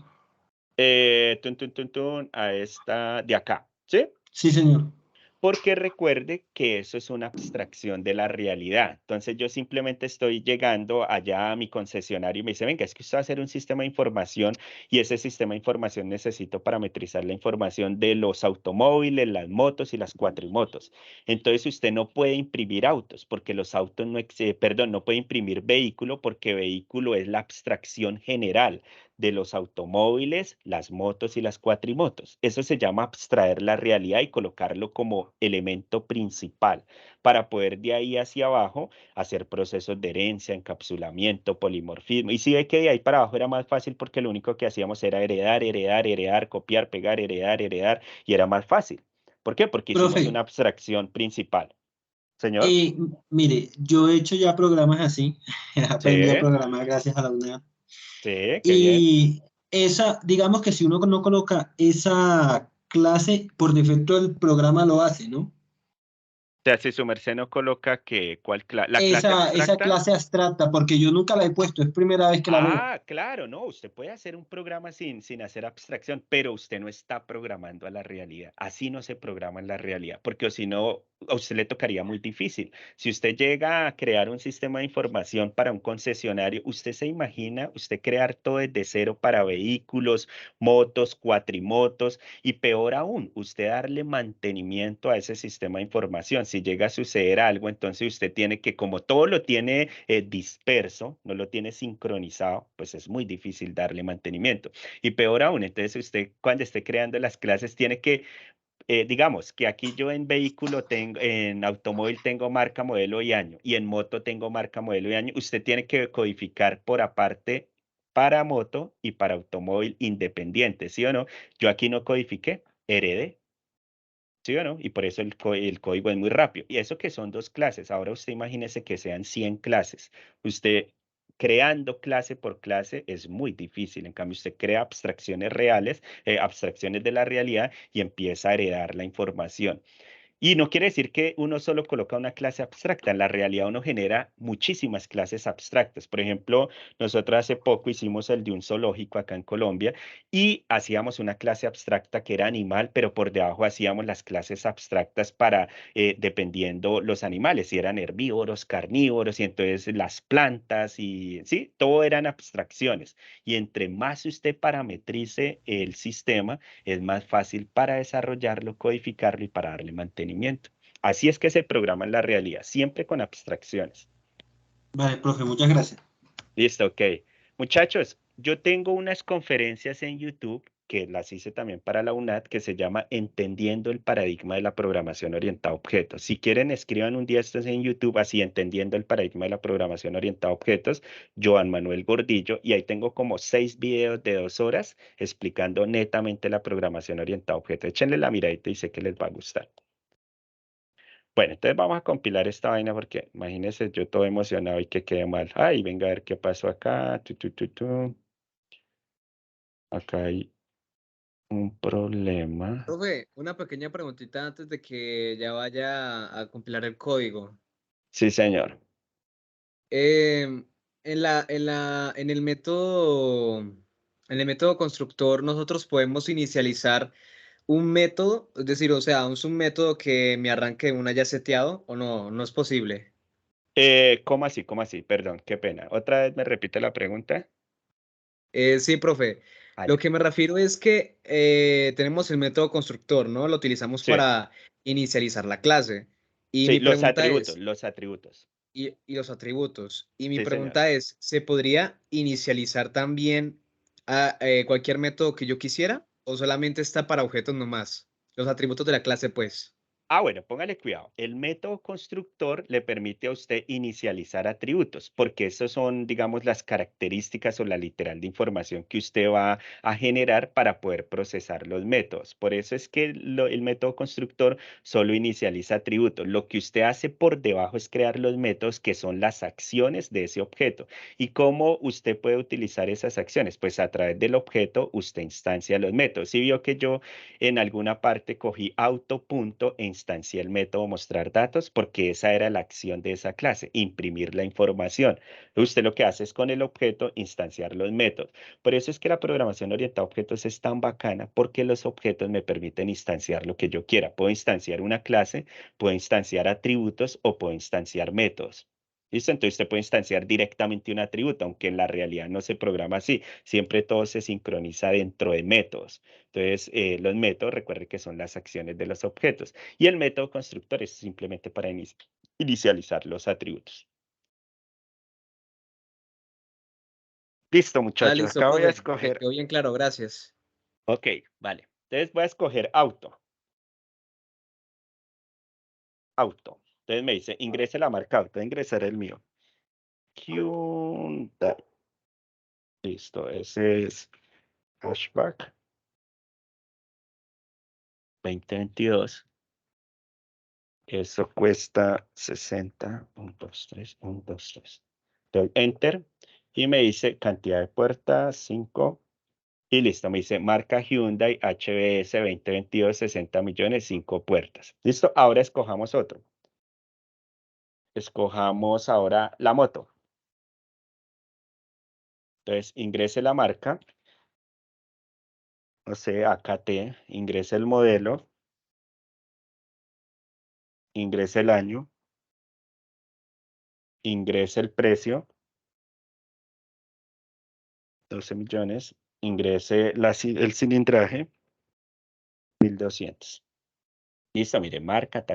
A esta de acá, ¿sí? Sí, señor. Porque recuerde que eso es una abstracción de la realidad. Entonces yo simplemente estoy llegando allá a mi concesionario y me dice, venga, es que usted va a hacer un sistema de información y ese sistema de información necesito parametrizar la información de los automóviles, las motos y las cuatrimotos. Entonces usted no puede imprimir autos porque los autos no puede imprimir vehículo porque vehículo es la abstracción general de los automóviles, las motos y las cuatrimotos. Eso se llama abstraer la realidad y colocarlo como elemento principal para poder de ahí hacia abajo hacer procesos de herencia, encapsulamiento, polimorfismo. Y si ve que de ahí para abajo era más fácil porque lo único que hacíamos era heredar, copiar, pegar, heredar y era más fácil. ¿Por qué? Porque hicimos Profe, una abstracción principal. Señor. Mire, yo he hecho ya programas así, he aprendido a Sí, programar gracias a la UNED. sí, qué bien. Y esa, digamos que si uno no coloca esa clase, por defecto el programa lo hace, ¿no? sea, si su merced no coloca que, la clase Esa abstracta. clase abstracta, porque yo nunca la he puesto, es primera vez que la veo. Ah, claro, no, usted puede hacer un programa sin hacer abstracción, pero usted no está programando a la realidad. Así no se programa en la realidad, porque o si no, a usted le tocaría muy difícil. Si usted llega a crear un sistema de información para un concesionario, usted se imagina usted crear todo desde cero para vehículos, motos, cuatrimotos, y peor aún, usted darle mantenimiento a ese sistema de información. Si llega a suceder algo, entonces usted tiene que, como todo lo tiene disperso, no lo tiene sincronizado, pues es muy difícil darle mantenimiento. Y peor aún, entonces usted cuando esté creando las clases tiene que, digamos que aquí yo en vehículo tengo, en automóvil tengo marca, modelo y año, y en moto tengo marca, modelo y año, usted tiene que codificar por aparte para moto y para automóvil independiente, ¿sí o no? Yo aquí no codifiqué, heredé. ¿Sí o no? Y por eso el código es muy rápido. Y eso que son 2 clases. Ahora usted imagínese que sean 100 clases. Usted creando clase por clase es muy difícil. En cambio, usted crea abstracciones reales, abstracciones de la realidad y empieza a heredar la información. Y no quiere decir que uno solo coloca una clase abstracta. En la realidad uno genera muchísimas clases abstractas. Por ejemplo, nosotros hace poco hicimos el de un zoológico acá en Colombia y hacíamos una clase abstracta que era animal, pero por debajo hacíamos las clases abstractas para, dependiendo los animales, si eran herbívoros, carnívoros, y entonces las plantas y sí, todo eran abstracciones. Y entre más usted parametrice el sistema, es más fácil para desarrollarlo, codificarlo y para darle mantenimiento. Así es que se programa en la realidad, siempre con abstracciones. Vale, profe, muchas gracias. Listo, ok. Muchachos, yo tengo unas conferencias en YouTube que las hice también para la UNAD, que se llama Entendiendo el paradigma de la programación orientada a objetos. Si quieren, escriban un día estos en YouTube, así Entendiendo el paradigma de la programación orientada a objetos, Joan Manuel Gordillo, y ahí tengo como 6 videos de 2 horas explicando netamente la programación orientada a objetos. Échenle la miradita y sé que les va a gustar. Bueno, entonces vamos a compilar esta vaina porque imagínense yo todo emocionado y que quede mal. Ay, venga a ver qué pasó acá. Acá hay un problema. Profe, una pequeña preguntita antes de que ya vaya a compilar el código. Sí, señor. En el método constructor, nosotros podemos inicializar un método, es decir, o sea, es un método que me arranque una ya seteado, o no, no es posible. ¿Cómo así? ¿Cómo así? Perdón, qué pena. ¿Otra vez me repite la pregunta? Sí, profe. Lo Vale. que me refiero es que tenemos el método constructor, ¿no? Lo utilizamos Sí, para inicializar la clase. Y sí, mi pregunta es, los atributos. y los atributos. Y mi Sí, señor. pregunta es, ¿se podría inicializar también a cualquier método que yo quisiera? ¿O solamente está para objetos nomás? Los atributos de la clase, pues. Ah, bueno, póngale cuidado. El método constructor le permite a usted inicializar atributos, porque esas son, digamos, las características o la literal de información que usted va a generar para poder procesar los métodos. Por eso es que el método constructor solo inicializa atributos. Lo que usted hace por debajo es crear los métodos que son las acciones de ese objeto. ¿Y cómo usted puede utilizar esas acciones? Pues a través del objeto usted instancia los métodos. Si vio que yo en alguna parte cogí auto.punto e instancié el método mostrar datos porque esa era la acción de esa clase, imprimir la información. Usted lo que hace es con el objeto instanciar los métodos. Por eso es que la programación orientada a objetos es tan bacana porque los objetos me permiten instanciar lo que yo quiera. Puedo instanciar una clase, puedo instanciar atributos o puedo instanciar métodos. ¿Listo? Entonces usted puede instanciar directamente un atributo, aunque en la realidad no se programa así. Siempre todo se sincroniza dentro de métodos. Entonces, los métodos, recuerde que son las acciones de los objetos. Y el método constructor es simplemente para inicializar los atributos. Listo, Ah, muchachos. listo, Acá voy a profe. Me escoger. quedó bien claro, gracias. Ok, vale. Entonces voy a escoger auto. Auto. Entonces me dice, ingrese la marca auto. Voy a ingresar el mío. Hyundai. Listo, ese es hatchback 2022. Eso cuesta 60.23. Doy enter y me dice cantidad de puertas, 5. Y listo, me dice marca Hyundai HBS 2022, 60 millones, 5 puertas. Listo, ahora escojamos otro. escojamos ahora la moto. Entonces, ingrese la marca, no sé, AKT, ingrese el modelo, ingrese el año, ingrese el precio, 12 millones, ingrese el cilindraje, 1200. Listo, mire, marca,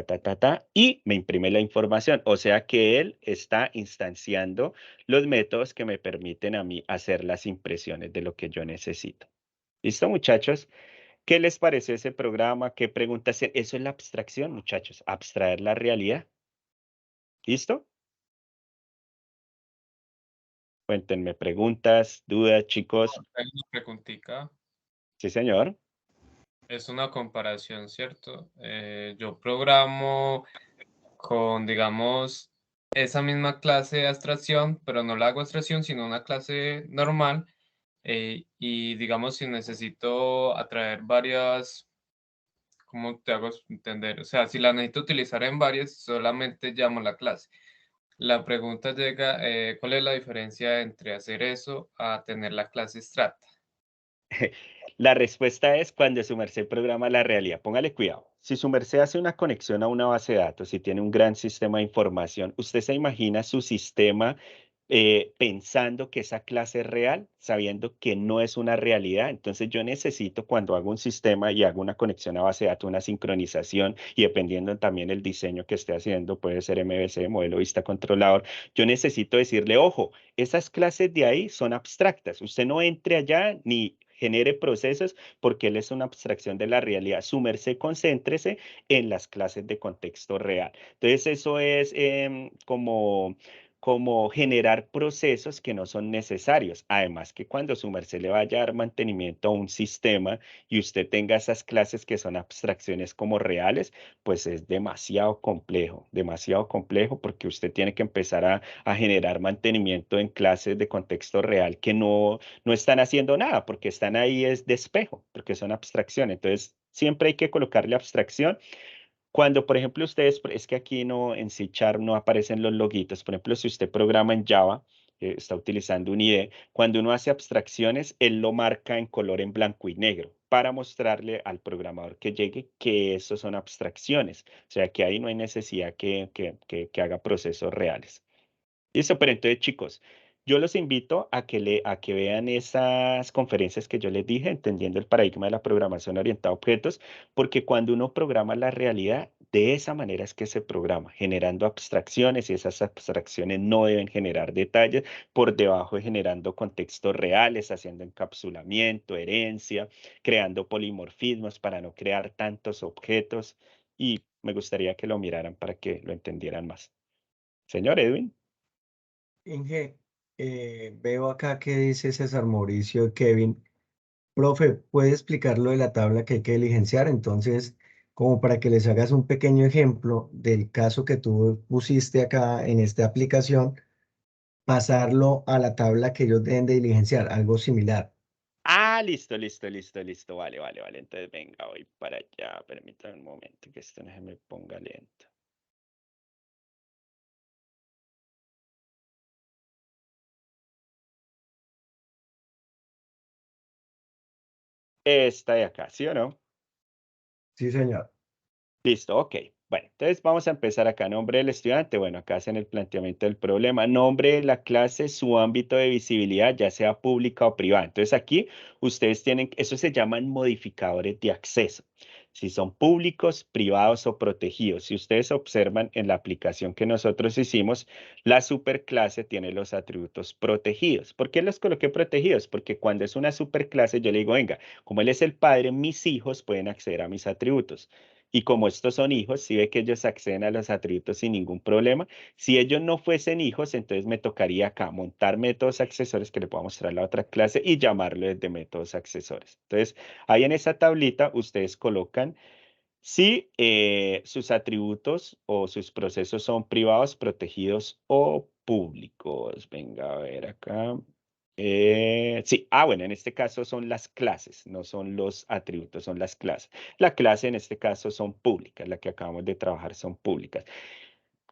y me imprime la información. O sea que él está instanciando los métodos que me permiten a mí hacer las impresiones de lo que yo necesito. ¿Listo, muchachos? ¿Qué les parece ese programa? ¿Qué preguntas? Eso es la abstracción, muchachos, abstraer la realidad. ¿Listo? Cuéntenme preguntas, dudas, chicos. Hay una preguntita. Sí, señor. Es una comparación, ¿cierto? Yo programo con, digamos, esa misma clase de abstracción, pero no la hago abstracción, sino una clase normal. Y digamos, si necesito atraer varias, ¿cómo te hago entender? O sea, si la necesito utilizar en varias, solamente llamo la clase. La pregunta llega, ¿cuál es la diferencia entre hacer eso a tener la clase abstracta? La respuesta es cuando su merced programa la realidad. Póngale cuidado. Si su merced hace una conexión a una base de datos y tiene un gran sistema de información, ¿usted se imagina su sistema pensando que esa clase es real, sabiendo que no es una realidad? Entonces yo necesito, cuando hago un sistema y hago una conexión a base de datos, una sincronización, y dependiendo también el diseño que esté haciendo, puede ser MVC, modelo vista controlador, yo necesito decirle, ojo, esas clases de ahí son abstractas. Usted no entre allá ni genere procesos porque él es una abstracción de la realidad. Su merced, concéntrese en las clases de contexto real. Entonces, eso es como generar procesos que no son necesarios. Además que cuando su merced le vaya a dar mantenimiento a un sistema y usted tenga esas clases que son abstracciones como reales, pues es demasiado complejo porque usted tiene que empezar a generar mantenimiento en clases de contexto real que no están haciendo nada, porque están ahí es de espejo, porque son abstracciones. Entonces, siempre hay que colocarle abstracción. Cuando, por ejemplo, ustedes, es que aquí no, en C# no aparecen los loguitos. Por ejemplo, si usted programa en Java, está utilizando un IDE, cuando uno hace abstracciones, él lo marca en color en blanco y negro para mostrarle al programador que llegue que eso son abstracciones. O sea, que ahí no hay necesidad que haga procesos reales. Listo, pero entonces, chicos, yo los invito a que vean esas conferencias que yo les dije, entendiendo el paradigma de la programación orientada a objetos, porque cuando uno programa la realidad, de esa manera es que se programa, generando abstracciones, y esas abstracciones no deben generar detalles, por debajo generando contextos reales, haciendo encapsulamiento, herencia, creando polimorfismos para no crear tantos objetos, y me gustaría que lo miraran para que lo entendieran más. Señor Edwin. Inge, veo acá que dice César Mauricio Kevin. Profe, ¿puede explicar lo de la tabla que hay que diligenciar? Entonces, como para que les hagas un pequeño ejemplo del caso que tú pusiste acá en esta aplicación, pasarlo a la tabla que ellos deben de diligenciar, algo similar. Ah, listo. Vale. Entonces, venga, voy para allá. Permítame un momento que esto no se me ponga lento. Esta de acá, ¿sí o no? Sí, señor. Listo, ok. Bueno, entonces vamos a empezar acá. Nombre del estudiante. Bueno, acá hacen el planteamiento del problema. Nombre de la clase, su ámbito de visibilidad, ya sea pública o privada. Entonces aquí ustedes tienen, eso se llaman modificadores de acceso. Si son públicos, privados o protegidos. Si ustedes observan en la aplicación que nosotros hicimos, la superclase tiene los atributos protegidos. ¿Por qué los coloqué protegidos? Porque cuando es una superclase, yo le digo, venga, como él es el padre, mis hijos pueden acceder a mis atributos. Y como estos son hijos, si ve que ellos acceden a los atributos sin ningún problema. Si ellos no fuesen hijos, entonces me tocaría acá montar métodos accesorios que le puedo mostrar a la otra clase y llamarlo desde métodos accesorios. Entonces, ahí en esa tablita ustedes colocan si sus atributos o sus procesos son privados, protegidos o públicos. Venga a ver acá. Sí, bueno, en este caso son las clases, no son los atributos, son las clases. La clase en este caso son públicas, la que acabamos de trabajar son públicas.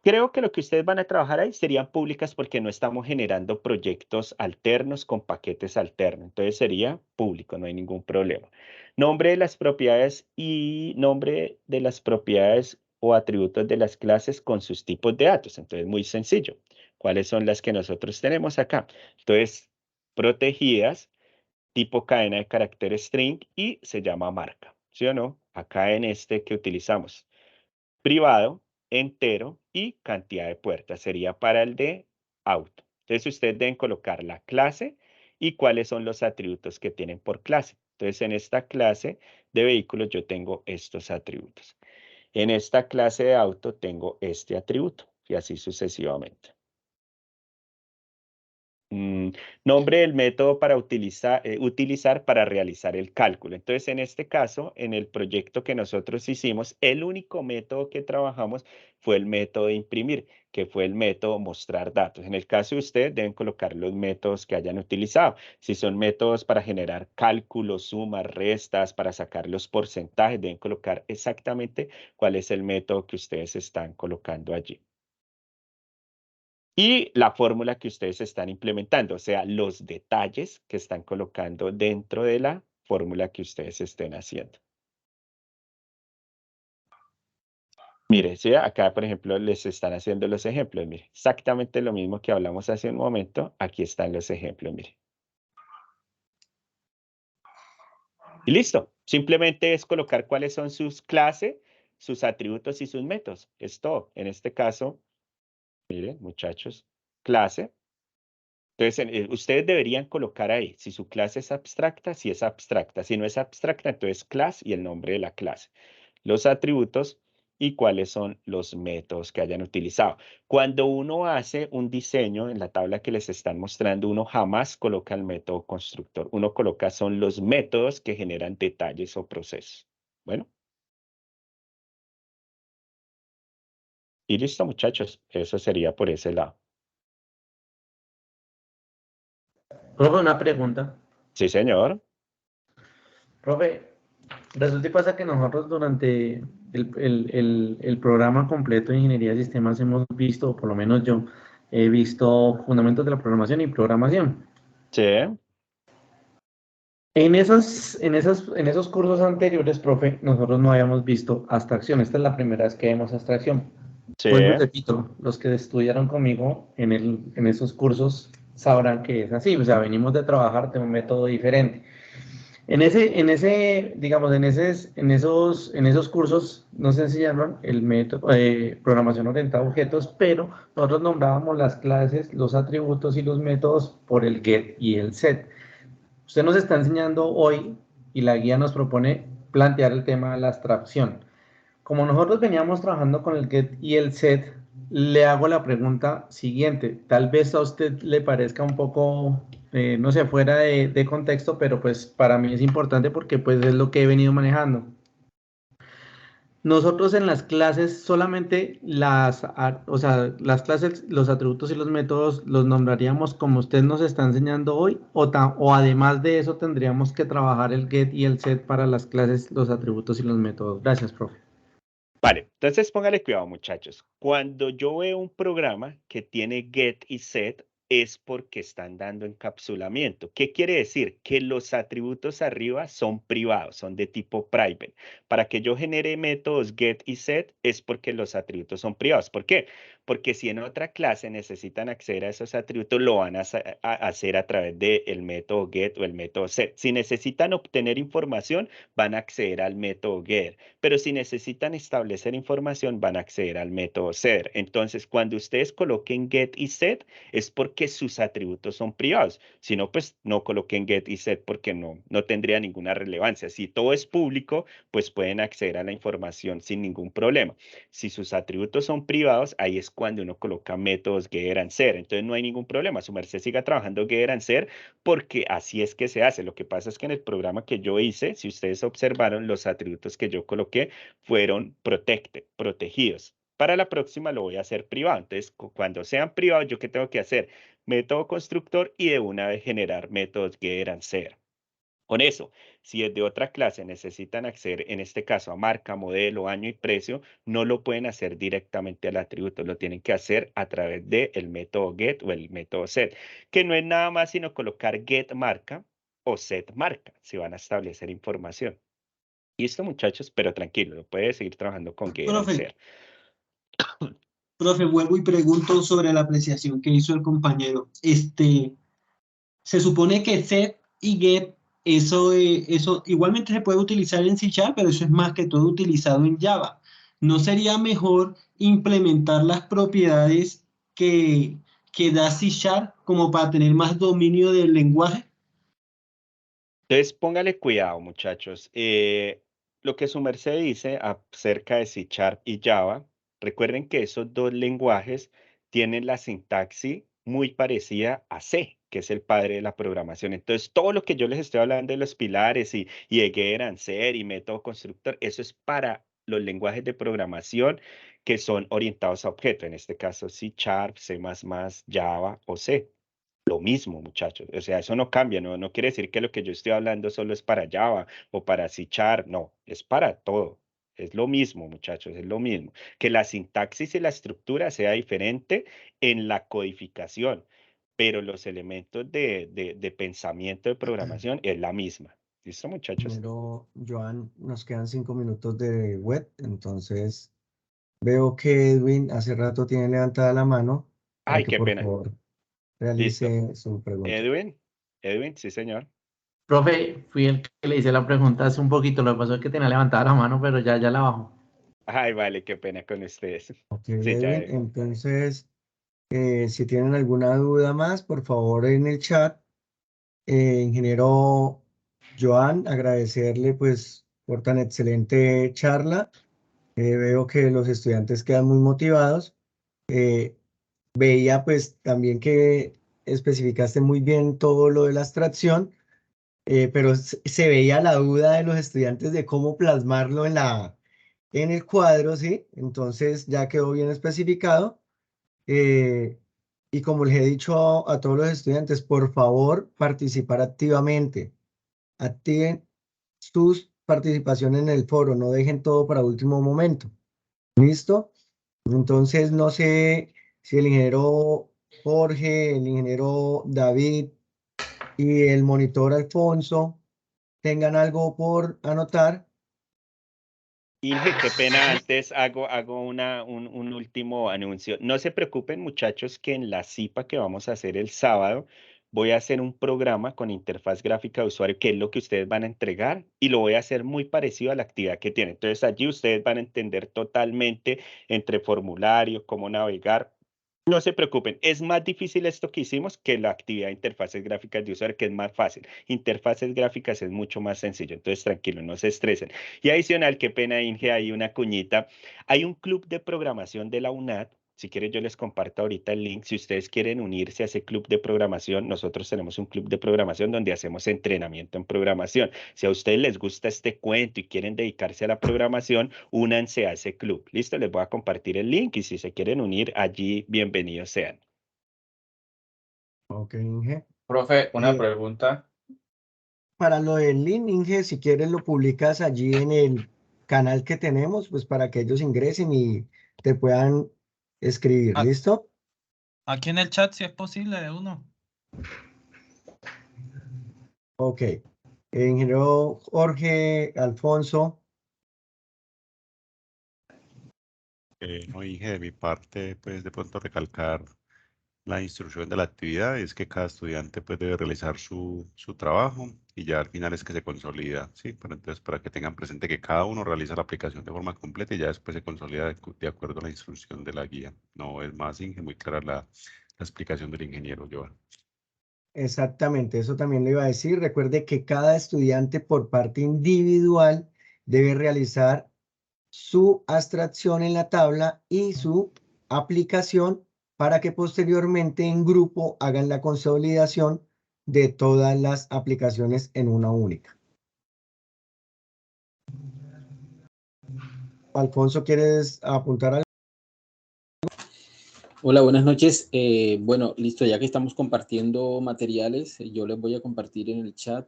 Creo que lo que ustedes van a trabajar ahí serían públicas porque no estamos generando proyectos alternos con paquetes alternos. Entonces sería público, no hay ningún problema. Nombre de las propiedades y nombre de las propiedades o atributos de las clases con sus tipos de datos. Entonces, muy sencillo. ¿Cuáles son las que nosotros tenemos acá? Entonces, protegidas, tipo cadena de carácter string y se llama marca. ¿Sí o no? Acá en este que utilizamos privado, entero y cantidad de puertas. Sería para el de auto. Entonces, ustedes deben colocar la clase y cuáles son los atributos que tienen por clase. Entonces, en esta clase de vehículos yo tengo estos atributos. En esta clase de auto tengo este atributo y así sucesivamente. Nombre del método para utilizar para realizar el cálculo. Entonces, en este caso, en el proyecto que nosotros hicimos, el único método que trabajamos fue el método de imprimir, que fue el método mostrar datos. En el caso de ustedes, deben colocar los métodos que hayan utilizado. Si son métodos para generar cálculos, sumas, restas, para sacar los porcentajes, deben colocar exactamente cuál es el método que ustedes están colocando allí. Y la fórmula que ustedes están implementando, o sea, los detalles que están colocando dentro de la fórmula que ustedes estén haciendo. Mire, ¿sí? Acá, por ejemplo, les están haciendo los ejemplos. Mire, exactamente lo mismo que hablamos hace un momento. Aquí están los ejemplos, mire. Y listo. Simplemente es colocar cuáles son sus clases, sus atributos y sus métodos. Es todo. En este caso, miren, muchachos, clase. Entonces, ustedes deberían colocar ahí, si su clase es abstracta, si es abstracta. Si no es abstracta, entonces class y el nombre de la clase. Los atributos y cuáles son los métodos que hayan utilizado. Cuando uno hace un diseño en la tabla que les están mostrando, uno jamás coloca el método constructor. Uno coloca son los métodos que generan detalles o procesos. Bueno. Y listo, muchachos. Eso sería por ese lado. Profe, una pregunta. Sí, señor. Profe, resulta y pasa que nosotros durante el programa completo de Ingeniería de Sistemas hemos visto, o por lo menos yo, he visto fundamentos de la programación y programación. Sí. En esos cursos anteriores, profe, nosotros no habíamos visto abstracción. Esta es la primera vez que vemos abstracción. Sí. Pues repito, los que estudiaron conmigo en esos cursos sabrán que es así. O sea, venimos de trabajar de un método diferente. Digamos, en esos cursos nos enseñaron el método programación orientada a objetos, pero nosotros nombrábamos las clases, los atributos y los métodos por el get y el set. Usted nos está enseñando hoy y la guía nos propone plantear el tema de la abstracción. Como nosotros veníamos trabajando con el get y el set, le hago la pregunta siguiente. Tal vez a usted le parezca un poco, no sé, fuera de contexto, pero pues para mí es importante porque pues es lo que he venido manejando. Nosotros en las clases solamente las clases, los atributos y los métodos los nombraríamos como usted nos está enseñando hoy, o además de eso tendríamos que trabajar el get y el set para las clases, los atributos y los métodos. Gracias, profe. Vale, entonces póngale cuidado, muchachos. Cuando yo veo un programa que tiene get y set, es porque están dando encapsulamiento. ¿Qué quiere decir? Que los atributos arriba son privados, son de tipo private. Para que yo genere métodos get y set es porque los atributos son privados. ¿Por qué? Porque si en otra clase necesitan acceder a esos atributos, lo van a hacer a través del método get o el método set. Si necesitan obtener información, van a acceder al método get. Pero si necesitan establecer información, van a acceder al método setter. Entonces, cuando ustedes coloquen get y set, es porque sus atributos son privados. Si no, pues no coloquen get y set porque no tendría ninguna relevancia. Si todo es público, pues pueden acceder a la información sin ningún problema. Si sus atributos son privados, ahí es cuando uno coloca métodos getter and setter. Entonces, no hay ningún problema. Su merced siga trabajando getter and setter porque así es que se hace. Lo que pasa es que en el programa que yo hice, si ustedes observaron, los atributos que yo coloqué fueron protegidos. Para la próxima lo voy a hacer privado. Entonces, cuando sean privados, ¿yo qué tengo que hacer? Método constructor y de una vez generar métodos getter and setter. Con eso, si desde otra clase necesitan acceder, en este caso, a marca, modelo, año y precio, no lo pueden hacer directamente al atributo, lo tienen que hacer a través del método get o el método set, que no es nada más sino colocar get marca o set marca, si van a establecer información. Listo, muchachos, pero tranquilo, lo puede seguir trabajando con get and set. Profe, vuelvo y pregunto sobre la apreciación que hizo el compañero. Se supone que set y get, eso igualmente se puede utilizar en C#, pero eso es más que todo utilizado en Java. ¿No sería mejor implementar las propiedades que da C# como para tener más dominio del lenguaje? Entonces, póngale cuidado, muchachos. Lo que su merced dice acerca de C# y Java, recuerden que esos dos lenguajes tienen la sintaxis muy parecida a C, que es el padre de la programación. Entonces, todo lo que yo les estoy hablando de los pilares y de get and set y método constructor, eso es para los lenguajes de programación que son orientados a objetos, en este caso C#, C++, Java o C. Lo mismo, muchachos. O sea, eso no cambia, no quiere decir que lo que yo estoy hablando solo es para Java o para C#, no, es para todo. Es lo mismo, muchachos, es lo mismo. Que la sintaxis y la estructura sea diferente en la codificación, pero los elementos de pensamiento de programación es la misma. ¿Listo, muchachos? Primero, Joan, nos quedan 5 minutos de web, entonces veo que Edwin hace rato tiene levantada la mano para Ay, que qué por pena. favor Listo. realice su pregunta. Edwin, sí, señor. Profe, fui el que le hice la pregunta hace un poquito, lo que pasó es que tenía levantada la mano, pero ya la bajó. Ay, vale, qué pena con ustedes. Ok, Sí, ya, Edwin, entonces, si tienen alguna duda más, por favor en el chat. Ingeniero Joan, agradecerle pues por tan excelente charla. Veo que los estudiantes quedan muy motivados. Veía pues también que especificaste muy bien todo lo de la abstracción, pero se veía la duda de los estudiantes de cómo plasmarlo en el cuadro, ¿sí? Entonces ya quedó bien especificado. Y como les he dicho a todos los estudiantes, por favor, participar activamente. Activen sus participaciones en el foro, no dejen todo para último momento. ¿Listo? Entonces, no sé si el ingeniero Jorge, el ingeniero David y el monitor Alfonso tengan algo por anotar. Inge, qué pena, antes hago un último anuncio. No se preocupen, muchachos, que en la CIPA que vamos a hacer el sábado, voy a hacer un programa con interfaz gráfica de usuario, que es lo que ustedes van a entregar, y lo voy a hacer muy parecido a la actividad que tienen. Entonces, allí ustedes van a entender totalmente entre formulario, cómo navegar. No se preocupen, es más difícil esto que hicimos que la actividad de interfaces gráficas de usuario, que es más fácil. Interfaces gráficas es mucho más sencillo, entonces tranquilos, no se estresen. Y adicional, qué pena, Inge, hay una cuñita. Hay un club de programación de la UNAD. Si quieren, yo les comparto ahorita el link. Si ustedes quieren unirse a ese club de programación, nosotros tenemos un club de programación donde hacemos entrenamiento en programación. Si a ustedes les gusta este cuento y quieren dedicarse a la programación, únanse a ese club. Listo, les voy a compartir el link y si se quieren unir allí, bienvenidos sean. Ok, Inge. Profe, una pregunta. Para lo del link, Inge, si quieres lo publicas allí en el canal que tenemos, pues para que ellos ingresen y te puedan escribir. ¿Listo? Aquí en el chat, si es posible, de uno. Ok. Ingeniero Jorge, Alfonso. No, Inge, de mi parte, pues de pronto recalcar la instrucción de la actividad, es que cada estudiante pues debe realizar su trabajo y ya al final es que se consolida, ¿sí? Pero entonces para que tengan presente que cada uno realiza la aplicación de forma completa y ya después se consolida de acuerdo a la instrucción de la guía. No es más, Inge, muy clara la explicación del ingeniero Joan. Exactamente, eso también le iba a decir. Recuerde que cada estudiante por parte individual debe realizar su abstracción en la tabla y su aplicación para que posteriormente en grupo hagan la consolidación de todas las aplicaciones en una única. Alfonso, ¿quieres apuntar algo? Hola, buenas noches. Bueno, listo, ya que estamos compartiendo materiales, yo les voy a compartir en el chat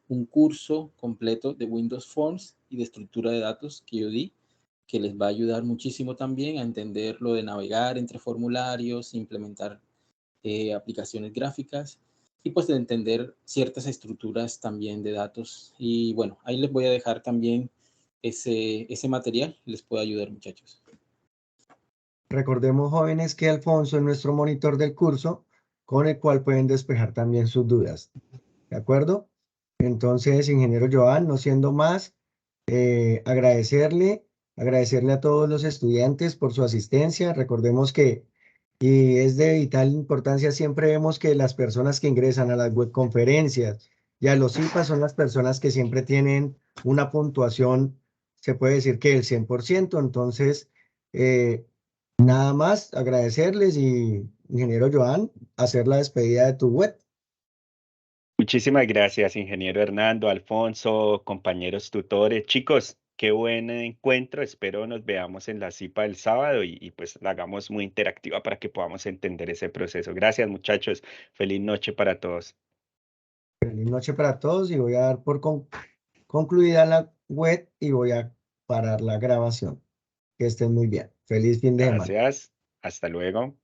un curso completo de Windows Forms y de estructura de datos que yo di, que les va a ayudar muchísimo también a entender lo de navegar entre formularios, implementar aplicaciones gráficas y pues de entender ciertas estructuras también de datos. Y bueno, ahí les voy a dejar también ese material, les puede ayudar, muchachos. Recordemos, jóvenes, que Alfonso es nuestro monitor del curso, con el cual pueden despejar también sus dudas. ¿De acuerdo? Entonces, ingeniero Joan, no siendo más, agradecerle a todos los estudiantes por su asistencia. Recordemos que, y es de vital importancia, siempre vemos que las personas que ingresan a las webconferencias y a los IPA son las personas que siempre tienen una puntuación, se puede decir que el 100%. Entonces, nada más agradecerles y, ingeniero Joan, hacer la despedida de tu web. Muchísimas gracias, ingeniero Hernando, Alfonso, compañeros tutores. Chicos, qué buen encuentro. Espero nos veamos en la CIPA el sábado y pues la hagamos muy interactiva para que podamos entender ese proceso. Gracias, muchachos. Feliz noche para todos. Feliz noche para todos y voy a dar por concluida la web y voy a parar la grabación. Que estén muy bien. Feliz fin de semana. Gracias. Hasta luego.